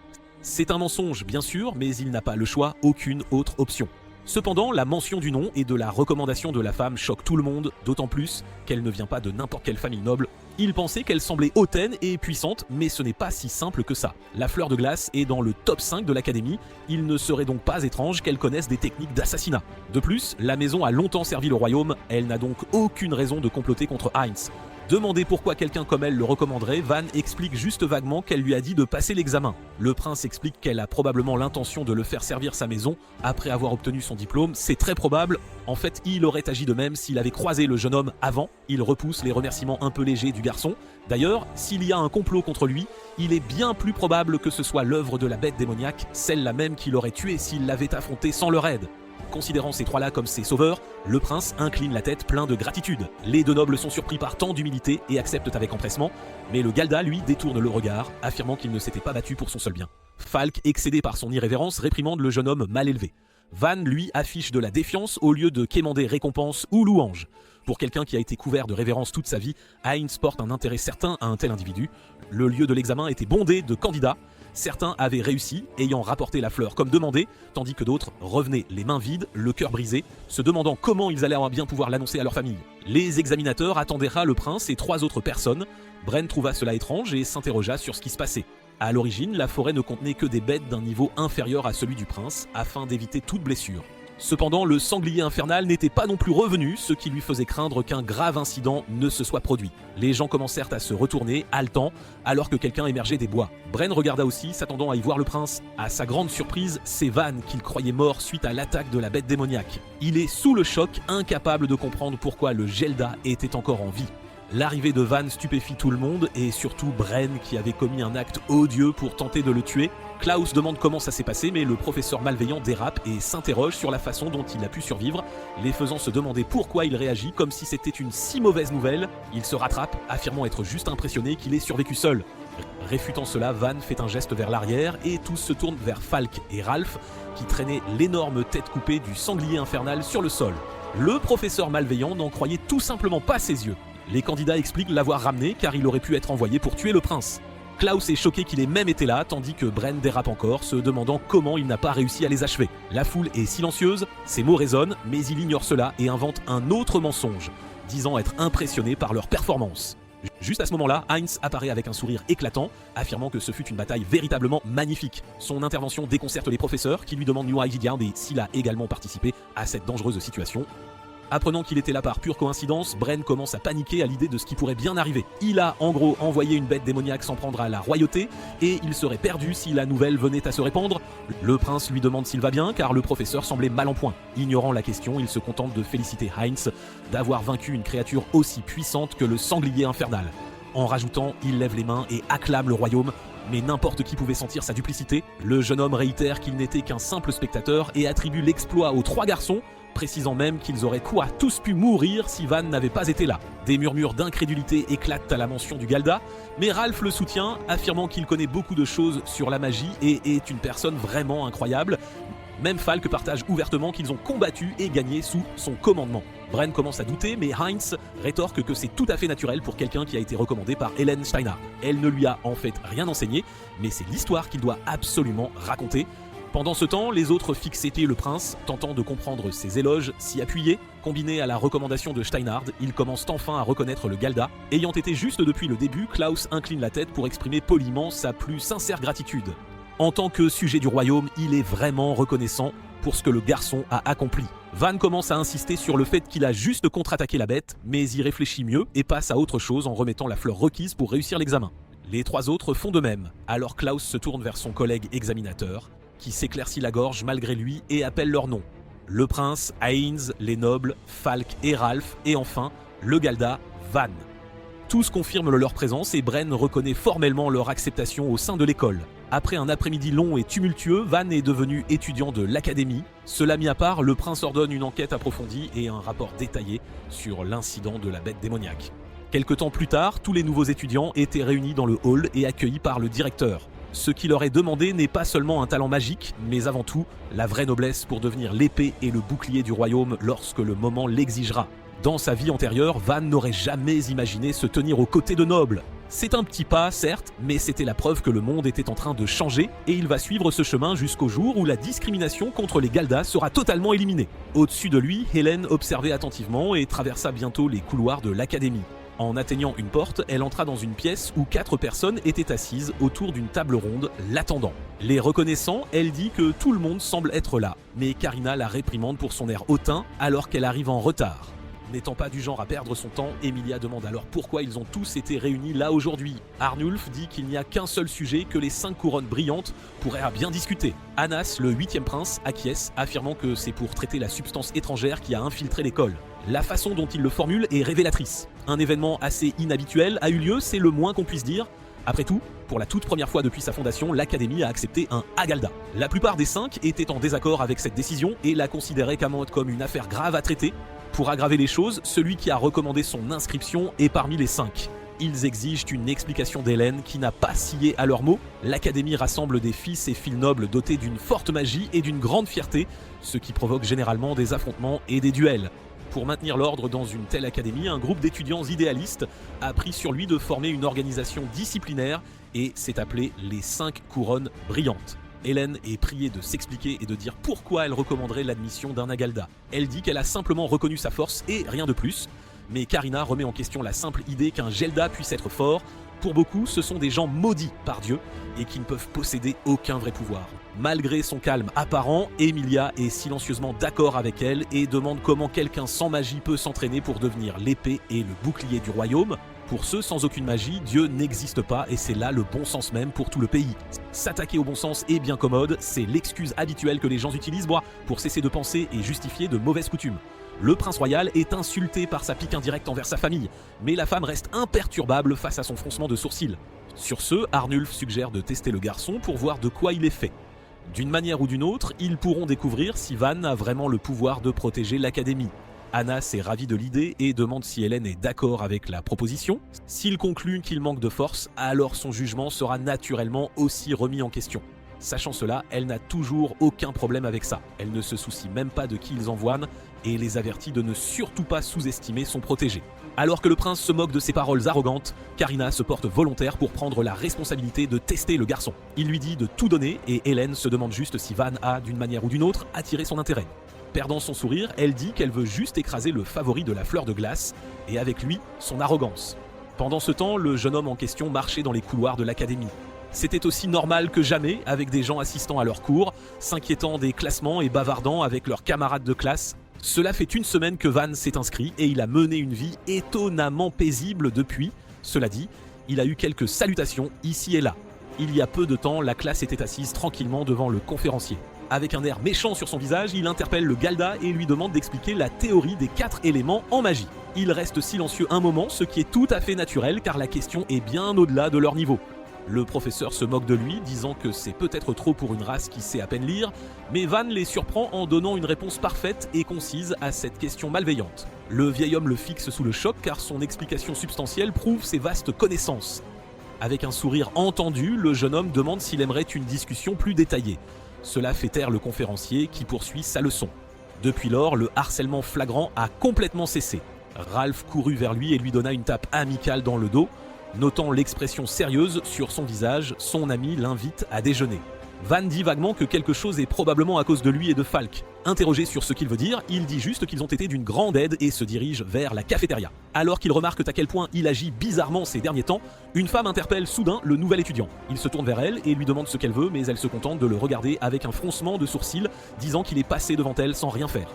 C'est un mensonge bien sûr, mais il n'a pas le choix, aucune autre option. Cependant, la mention du nom et de la recommandation de la femme choque tout le monde, d'autant plus qu'elle ne vient pas de n'importe quelle famille noble. Il pensait qu'elle semblait hautaine et puissante, mais ce n'est pas si simple que ça. La fleur de glace est dans le top 5 de l'académie, il ne serait donc pas étrange qu'elle connaisse des techniques d'assassinat. De plus, la maison a longtemps servi le royaume, elle n'a donc aucune raison de comploter contre Heinz. Demandé pourquoi quelqu'un comme elle le recommanderait, Van explique juste vaguement qu'elle lui a dit de passer l'examen. Le prince explique qu'elle a probablement l'intention de le faire servir sa maison après avoir obtenu son diplôme, c'est très probable. En fait, il aurait agi de même s'il avait croisé le jeune homme avant. Il repousse les remerciements un peu légers du garçon. D'ailleurs, s'il y a un complot contre lui, il est bien plus probable que ce soit l'œuvre de la bête démoniaque, celle-là même qu'il aurait tuée s'il l'avait affronté sans leur aide. Considérant ces trois-là comme ses sauveurs, le prince incline la tête plein de gratitude. Les deux nobles sont surpris par tant d'humilité et acceptent avec empressement, mais le Galda, lui, détourne le regard, affirmant qu'il ne s'était pas battu pour son seul bien. Falk, excédé par son irrévérence, réprimande le jeune homme mal élevé. Van, lui, affiche de la défiance au lieu de quémander récompense ou louange. Pour quelqu'un qui a été couvert de révérence toute sa vie, Heinz porte un intérêt certain à un tel individu. Le lieu de l'examen était bondé de candidats. Certains avaient réussi, ayant rapporté la fleur comme demandé, tandis que d'autres revenaient les mains vides, le cœur brisé, se demandant comment ils allaient bien pouvoir l'annoncer à leur famille. Les examinateurs attendaient le prince et 3 autres personnes. Bren trouva cela étrange et s'interrogea sur ce qui se passait. À l'origine, la forêt ne contenait que des bêtes d'un niveau inférieur à celui du prince, afin d'éviter toute blessure. Cependant, le sanglier infernal n'était pas non plus revenu, ce qui lui faisait craindre qu'un grave incident ne se soit produit. Les gens commencèrent à se retourner, haletant, alors que quelqu'un émergeait des bois. Bren regarda aussi, s'attendant à y voir le prince. À sa grande surprise, c'est Van qu'il croyait mort suite à l'attaque de la bête démoniaque. Il est sous le choc, incapable de comprendre pourquoi le Gelda était encore en vie. L'arrivée de Van stupéfie tout le monde, et surtout Bren qui avait commis un acte odieux pour tenter de le tuer. Klaus demande comment ça s'est passé, mais le professeur malveillant dérape et s'interroge sur la façon dont il a pu survivre, les faisant se demander pourquoi il réagit comme si c'était une si mauvaise nouvelle. Il se rattrape, affirmant être juste impressionné qu'il ait survécu seul. Réfutant cela, Van fait un geste vers l'arrière et tous se tournent vers Falk et Ralph qui traînaient l'énorme tête coupée du sanglier infernal sur le sol. Le professeur malveillant n'en croyait tout simplement pas ses yeux. Les candidats expliquent l'avoir ramené car il aurait pu être envoyé pour tuer le prince. Klaus est choqué qu'il ait même été là, tandis que Bren dérape encore, se demandant comment il n'a pas réussi à les achever. La foule est silencieuse, ses mots résonnent, mais il ignore cela et invente un autre mensonge, disant être impressionné par leur performance. Juste à ce moment-là, Heinz apparaît avec un sourire éclatant, affirmant que ce fut une bataille véritablement magnifique. Son intervention déconcerte les professeurs, qui lui demandent New Heiligard et s'il a également participé à cette dangereuse situation. Apprenant qu'il était là par pure coïncidence, Bren commence à paniquer à l'idée de ce qui pourrait bien arriver. Il a en gros envoyé une bête démoniaque s'en prendre à la royauté, et il serait perdu si la nouvelle venait à se répandre. Le prince lui demande s'il va bien, car le professeur semblait mal en point. Ignorant la question, il se contente de féliciter Heinz d'avoir vaincu une créature aussi puissante que le sanglier infernal. En rajoutant, il lève les mains et acclame le royaume, mais n'importe qui pouvait sentir sa duplicité. Le jeune homme réitère qu'il n'était qu'un simple spectateur et attribue l'exploit aux 3 garçons, précisant même qu'ils auraient tous pu mourir si Van n'avait pas été là. Des murmures d'incrédulité éclatent à la mention du Galda, mais Ralph le soutient, affirmant qu'il connaît beaucoup de choses sur la magie et est une personne vraiment incroyable. Même Falk partage ouvertement qu'ils ont combattu et gagné sous son commandement. Bren commence à douter, mais Heinz rétorque que c'est tout à fait naturel pour quelqu'un qui a été recommandé par Helen Steinhardt. Elle ne lui a en fait rien enseigné, mais c'est l'histoire qu'il doit absolument raconter. Pendant ce temps, les autres fixaient le prince, tentant de comprendre ses éloges si appuyés. Combiné à la recommandation de Steinhardt, ils commencent enfin à reconnaître le Galda. Ayant été juste depuis le début, Klaus incline la tête pour exprimer poliment sa plus sincère gratitude. En tant que sujet du royaume, il est vraiment reconnaissant pour ce que le garçon a accompli. Van commence à insister sur le fait qu'il a juste contre-attaqué la bête, mais y réfléchit mieux et passe à autre chose en remettant la fleur requise pour réussir l'examen. Les 3 autres font de même, alors Klaus se tourne vers son collègue examinateur, qui s'éclaircit la gorge malgré lui et appelle leurs noms. Le prince, Heinz, les nobles, Falk et Ralph, et enfin, le Galda, Van. Tous confirment leur présence et Bren reconnaît formellement leur acceptation au sein de l'école. Après un après-midi long et tumultueux, Van est devenu étudiant de l'académie. Cela mis à part, le prince ordonne une enquête approfondie et un rapport détaillé sur l'incident de la bête démoniaque. Quelque temps plus tard, tous les nouveaux étudiants étaient réunis dans le hall et accueillis par le directeur. Ce qui leur est demandé n'est pas seulement un talent magique, mais avant tout, la vraie noblesse pour devenir l'épée et le bouclier du royaume lorsque le moment l'exigera. Dans sa vie antérieure, Van n'aurait jamais imaginé se tenir aux côtés de nobles. C'est un petit pas, certes, mais c'était la preuve que le monde était en train de changer et il va suivre ce chemin jusqu'au jour où la discrimination contre les Galdas sera totalement éliminée. Au-dessus de lui, Helen observait attentivement et traversa bientôt les couloirs de l'académie. En atteignant une porte, elle entra dans une pièce où 4 personnes étaient assises autour d'une table ronde, l'attendant. Les reconnaissant, elle dit que tout le monde semble être là, mais Karina la réprimande pour son air hautain alors qu'elle arrive en retard. N'étant pas du genre à perdre son temps, Emilia demande alors pourquoi ils ont tous été réunis là aujourd'hui. Arnulf dit qu'il n'y a qu'un seul sujet que les 5 couronnes brillantes pourraient bien discuter. Anas, le 8e prince, acquiesce, affirmant que c'est pour traiter la substance étrangère qui a infiltré l'école. La façon dont il le formule est révélatrice. Un événement assez inhabituel a eu lieu, c'est le moins qu'on puisse dire. Après tout, pour la toute première fois depuis sa fondation, l'Académie a accepté un Agalda. La plupart des 5 étaient en désaccord avec cette décision et la considéraient comme une affaire grave à traiter. Pour aggraver les choses, celui qui a recommandé son inscription est parmi les 5. Ils exigent une explication d'Hélène qui n'a pas scié à leurs mots. L'Académie rassemble des fils et filles nobles dotés d'une forte magie et d'une grande fierté, ce qui provoque généralement des affrontements et des duels. Pour maintenir l'ordre dans une telle académie, un groupe d'étudiants idéalistes a pris sur lui de former une organisation disciplinaire et s'est appelé les 5 couronnes brillantes. Hélène est priée de s'expliquer et de dire pourquoi elle recommanderait l'admission d'un Agalda. Elle dit qu'elle a simplement reconnu sa force et rien de plus, mais Karina remet en question la simple idée qu'un Gelda puisse être fort. Pour beaucoup, ce sont des gens maudits par Dieu et qui ne peuvent posséder aucun vrai pouvoir. Malgré son calme apparent, Emilia est silencieusement d'accord avec elle et demande comment quelqu'un sans magie peut s'entraîner pour devenir l'épée et le bouclier du royaume. Pour ceux sans aucune magie, Dieu n'existe pas et c'est là le bon sens même pour tout le pays. S'attaquer au bon sens est bien commode, c'est l'excuse habituelle que les gens utilisent pour cesser de penser et justifier de mauvaises coutumes. Le prince royal est insulté par sa pique indirecte envers sa famille, mais la femme reste imperturbable face à son froncement de sourcils. Sur ce, Arnulf suggère de tester le garçon pour voir de quoi il est fait. D'une manière ou d'une autre, ils pourront découvrir si Van a vraiment le pouvoir de protéger l'académie. Anas est ravi de l'idée et demande si Hélène est d'accord avec la proposition. S'il conclut qu'il manque de force, alors son jugement sera naturellement aussi remis en question. Sachant cela, elle n'a toujours aucun problème avec ça. Elle ne se soucie même pas de qui ils envoient et les avertit de ne surtout pas sous-estimer son protégé. Alors que le prince se moque de ses paroles arrogantes, Karina se porte volontaire pour prendre la responsabilité de tester le garçon. Il lui dit de tout donner et Hélène se demande juste si Van a, d'une manière ou d'une autre, attiré son intérêt. Perdant son sourire, elle dit qu'elle veut juste écraser le favori de la fleur de glace et avec lui, son arrogance. Pendant ce temps, le jeune homme en question marchait dans les couloirs de l'académie. C'était aussi normal que jamais, avec des gens assistant à leurs cours, s'inquiétant des classements et bavardant avec leurs camarades de classe. Cela fait une semaine que Van s'est inscrit et il a mené une vie étonnamment paisible depuis. Cela dit, il a eu quelques salutations ici et là. Il y a peu de temps, la classe était assise tranquillement devant le conférencier. Avec un air méchant sur son visage, il interpelle le Galda et lui demande d'expliquer la théorie des 4 éléments en magie. Il reste silencieux un moment, ce qui est tout à fait naturel car la question est bien au-delà de leur niveau. Le professeur se moque de lui, disant que c'est peut-être trop pour une race qui sait à peine lire, mais Van les surprend en donnant une réponse parfaite et concise à cette question malveillante. Le vieil homme le fixe sous le choc car son explication substantielle prouve ses vastes connaissances. Avec un sourire entendu, le jeune homme demande s'il aimerait une discussion plus détaillée. Cela fait taire le conférencier qui poursuit sa leçon. Depuis lors, le harcèlement flagrant a complètement cessé. Ralph courut vers lui et lui donna une tape amicale dans le dos. Notant l'expression sérieuse sur son visage, son ami l'invite à déjeuner. Van dit vaguement que quelque chose est probablement à cause de lui et de Falk. Interrogé sur ce qu'il veut dire, il dit juste qu'ils ont été d'une grande aide et se dirige vers la cafétéria. Alors qu'il remarque à quel point il agit bizarrement ces derniers temps, une femme interpelle soudain le nouvel étudiant. Il se tourne vers elle et lui demande ce qu'elle veut, mais elle se contente de le regarder avec un froncement de sourcils, disant qu'il est passé devant elle sans rien faire.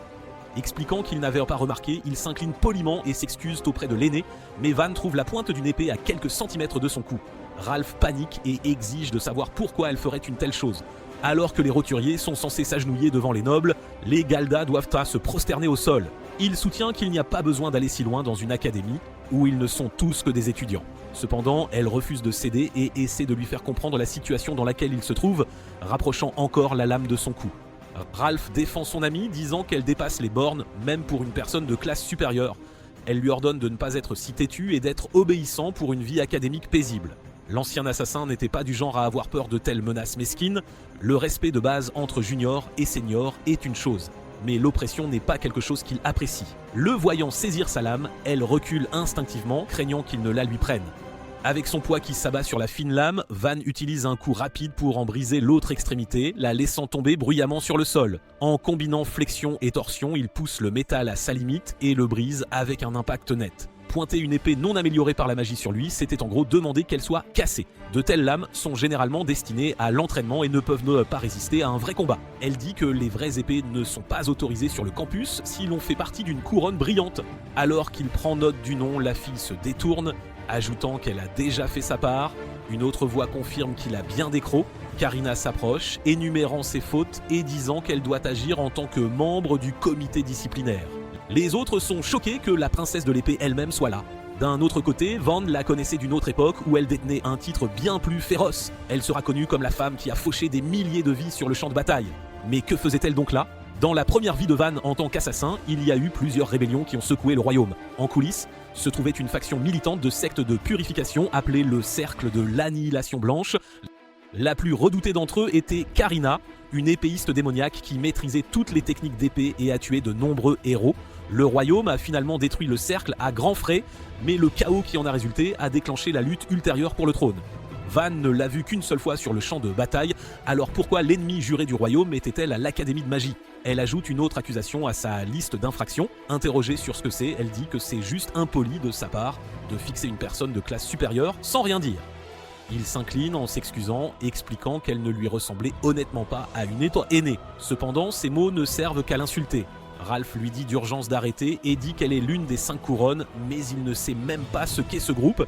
Expliquant qu'il n'avait pas remarqué, il s'incline poliment et s'excuse auprès de l'aîné, mais Van trouve la pointe d'une épée à quelques centimètres de son cou. Ralph panique et exige de savoir pourquoi elle ferait une telle chose. Alors que les roturiers sont censés s'agenouiller devant les nobles, les Galdas doivent se prosterner au sol. Il soutient qu'il n'y a pas besoin d'aller si loin dans une académie, où ils ne sont tous que des étudiants. Cependant, elle refuse de céder et essaie de lui faire comprendre la situation dans laquelle il se trouve, rapprochant encore la lame de son cou. Ralph défend son amie, disant qu'elle dépasse les bornes, même pour une personne de classe supérieure. Elle lui ordonne de ne pas être si têtu et d'être obéissant pour une vie académique paisible. L'ancien assassin n'était pas du genre à avoir peur de telles menaces mesquines. Le respect de base entre junior et senior est une chose, mais l'oppression n'est pas quelque chose qu'il apprécie. Le voyant saisir sa lame, elle recule instinctivement, craignant qu'il ne la lui prenne. Avec son poids qui s'abat sur la fine lame, Van utilise un coup rapide pour en briser l'autre extrémité, la laissant tomber bruyamment sur le sol. En combinant flexion et torsion, il pousse le métal à sa limite et le brise avec un impact net. Pointer une épée non améliorée par la magie sur lui, c'était en gros demander qu'elle soit cassée. De telles lames sont généralement destinées à l'entraînement et ne peuvent pas résister à un vrai combat. Elle dit que les vraies épées ne sont pas autorisées sur le campus si l'on fait partie d'une couronne brillante. Alors qu'il prend note du nom, la fille se détourne, ajoutant qu'elle a déjà fait sa part. Une autre voix confirme qu'il a bien des crocs. Karina s'approche, énumérant ses fautes et disant qu'elle doit agir en tant que membre du comité disciplinaire. Les autres sont choqués que la princesse de l'épée elle-même soit là. D'un autre côté, Van la connaissait d'une autre époque où elle détenait un titre bien plus féroce. Elle sera connue comme la femme qui a fauché des milliers de vies sur le champ de bataille. Mais que faisait-elle donc là ? Dans la première vie de Van en tant qu'assassin, il y a eu plusieurs rébellions qui ont secoué le royaume. En coulisses, se trouvait une faction militante de secte de purification appelée le Cercle de l'Annihilation Blanche. La plus redoutée d'entre eux était Karina, une épéiste démoniaque qui maîtrisait toutes les techniques d'épée et a tué de nombreux héros. Le royaume a finalement détruit le cercle à grands frais, mais le chaos qui en a résulté a déclenché la lutte ultérieure pour le trône. Van ne l'a vu qu'une seule fois sur le champ de bataille, alors pourquoi l'ennemi juré du royaume était-elle à l'Académie de magie? Elle ajoute une autre accusation à sa liste d'infractions. Interrogée sur ce que c'est, elle dit que c'est juste impoli de sa part de fixer une personne de classe supérieure sans rien dire. Il s'incline en s'excusant, expliquant qu'elle ne lui ressemblait honnêtement pas à une aînée. Cependant, ces mots ne servent qu'à l'insulter. Ralph lui dit d'urgence d'arrêter et dit qu'elle est l'une des 5 couronnes, mais il ne sait même pas ce qu'est ce groupe.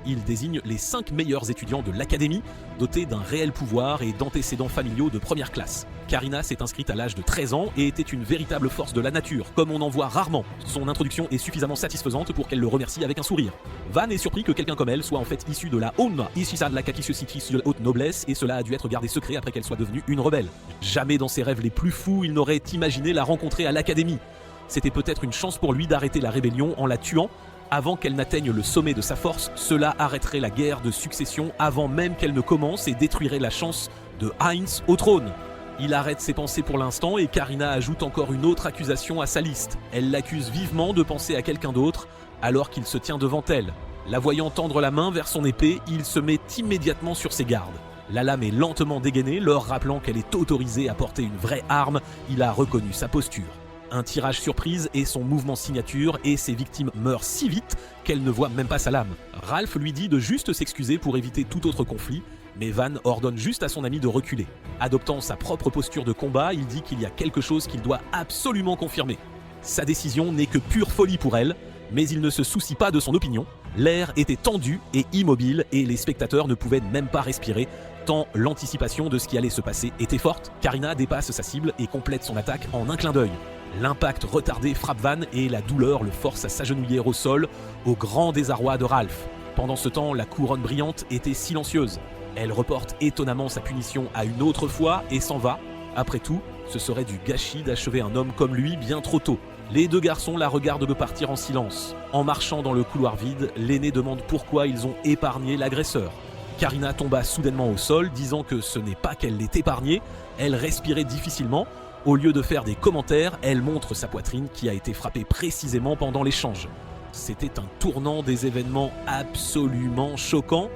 Il désigne les 5 meilleurs étudiants de l'académie, dotés d'un réel pouvoir et d'antécédents familiaux de première classe. Karina s'est inscrite à l'âge de 13 ans et était une véritable force de la nature, comme on en voit rarement. Son introduction est suffisamment satisfaisante pour qu'elle le remercie avec un sourire. Van est surpris que quelqu'un comme elle soit en fait issu de la Onna, Isisa de la Kakisio-Sikis de la haute noblesse, et cela a dû être gardé secret après qu'elle soit devenue une rebelle. Jamais dans ses rêves les plus fous, il n'aurait imaginé la rencontrer à l'académie. C'était peut-être une chance pour lui d'arrêter la rébellion en la tuant. Avant qu'elle n'atteigne le sommet de sa force, cela arrêterait la guerre de succession avant même qu'elle ne commence et détruirait la chance de Heinz au trône. Il arrête ses pensées pour l'instant et Karina ajoute encore une autre accusation à sa liste. Elle l'accuse vivement de penser à quelqu'un d'autre alors qu'il se tient devant elle. La voyant tendre la main vers son épée, il se met immédiatement sur ses gardes. La lame est lentement dégainée, leur rappelant qu'elle est autorisée à porter une vraie arme. Il a reconnu sa posture. Un tirage surprise est son mouvement signature et ses victimes meurent si vite qu'elle ne voit même pas sa lame. Ralph lui dit de juste s'excuser pour éviter tout autre conflit, mais Van ordonne juste à son ami de reculer. Adoptant sa propre posture de combat, il dit qu'il y a quelque chose qu'il doit absolument confirmer. Sa décision n'est que pure folie pour elle, mais il ne se soucie pas de son opinion. L'air était tendu et immobile et les spectateurs ne pouvaient même pas respirer, tant l'anticipation de ce qui allait se passer était forte. Karina dépasse sa cible et complète son attaque en un clin d'œil. L'impact retardé frappe Van et la douleur le force à s'agenouiller au sol, au grand désarroi de Ralph. Pendant ce temps, la couronne brillante était silencieuse. Elle reporte étonnamment sa punition à une autre fois et s'en va. Après tout, ce serait du gâchis d'achever un homme comme lui bien trop tôt. Les 2 garçons la regardent de partir en silence. En marchant dans le couloir vide, l'aîné demande pourquoi ils ont épargné l'agresseur. Karina tomba soudainement au sol, disant que ce n'est pas qu'elle l'ait épargné, elle respirait difficilement. Au lieu de faire des commentaires, elle montre sa poitrine qui a été frappée précisément pendant l'échange. C'était un tournant des événements absolument choquant.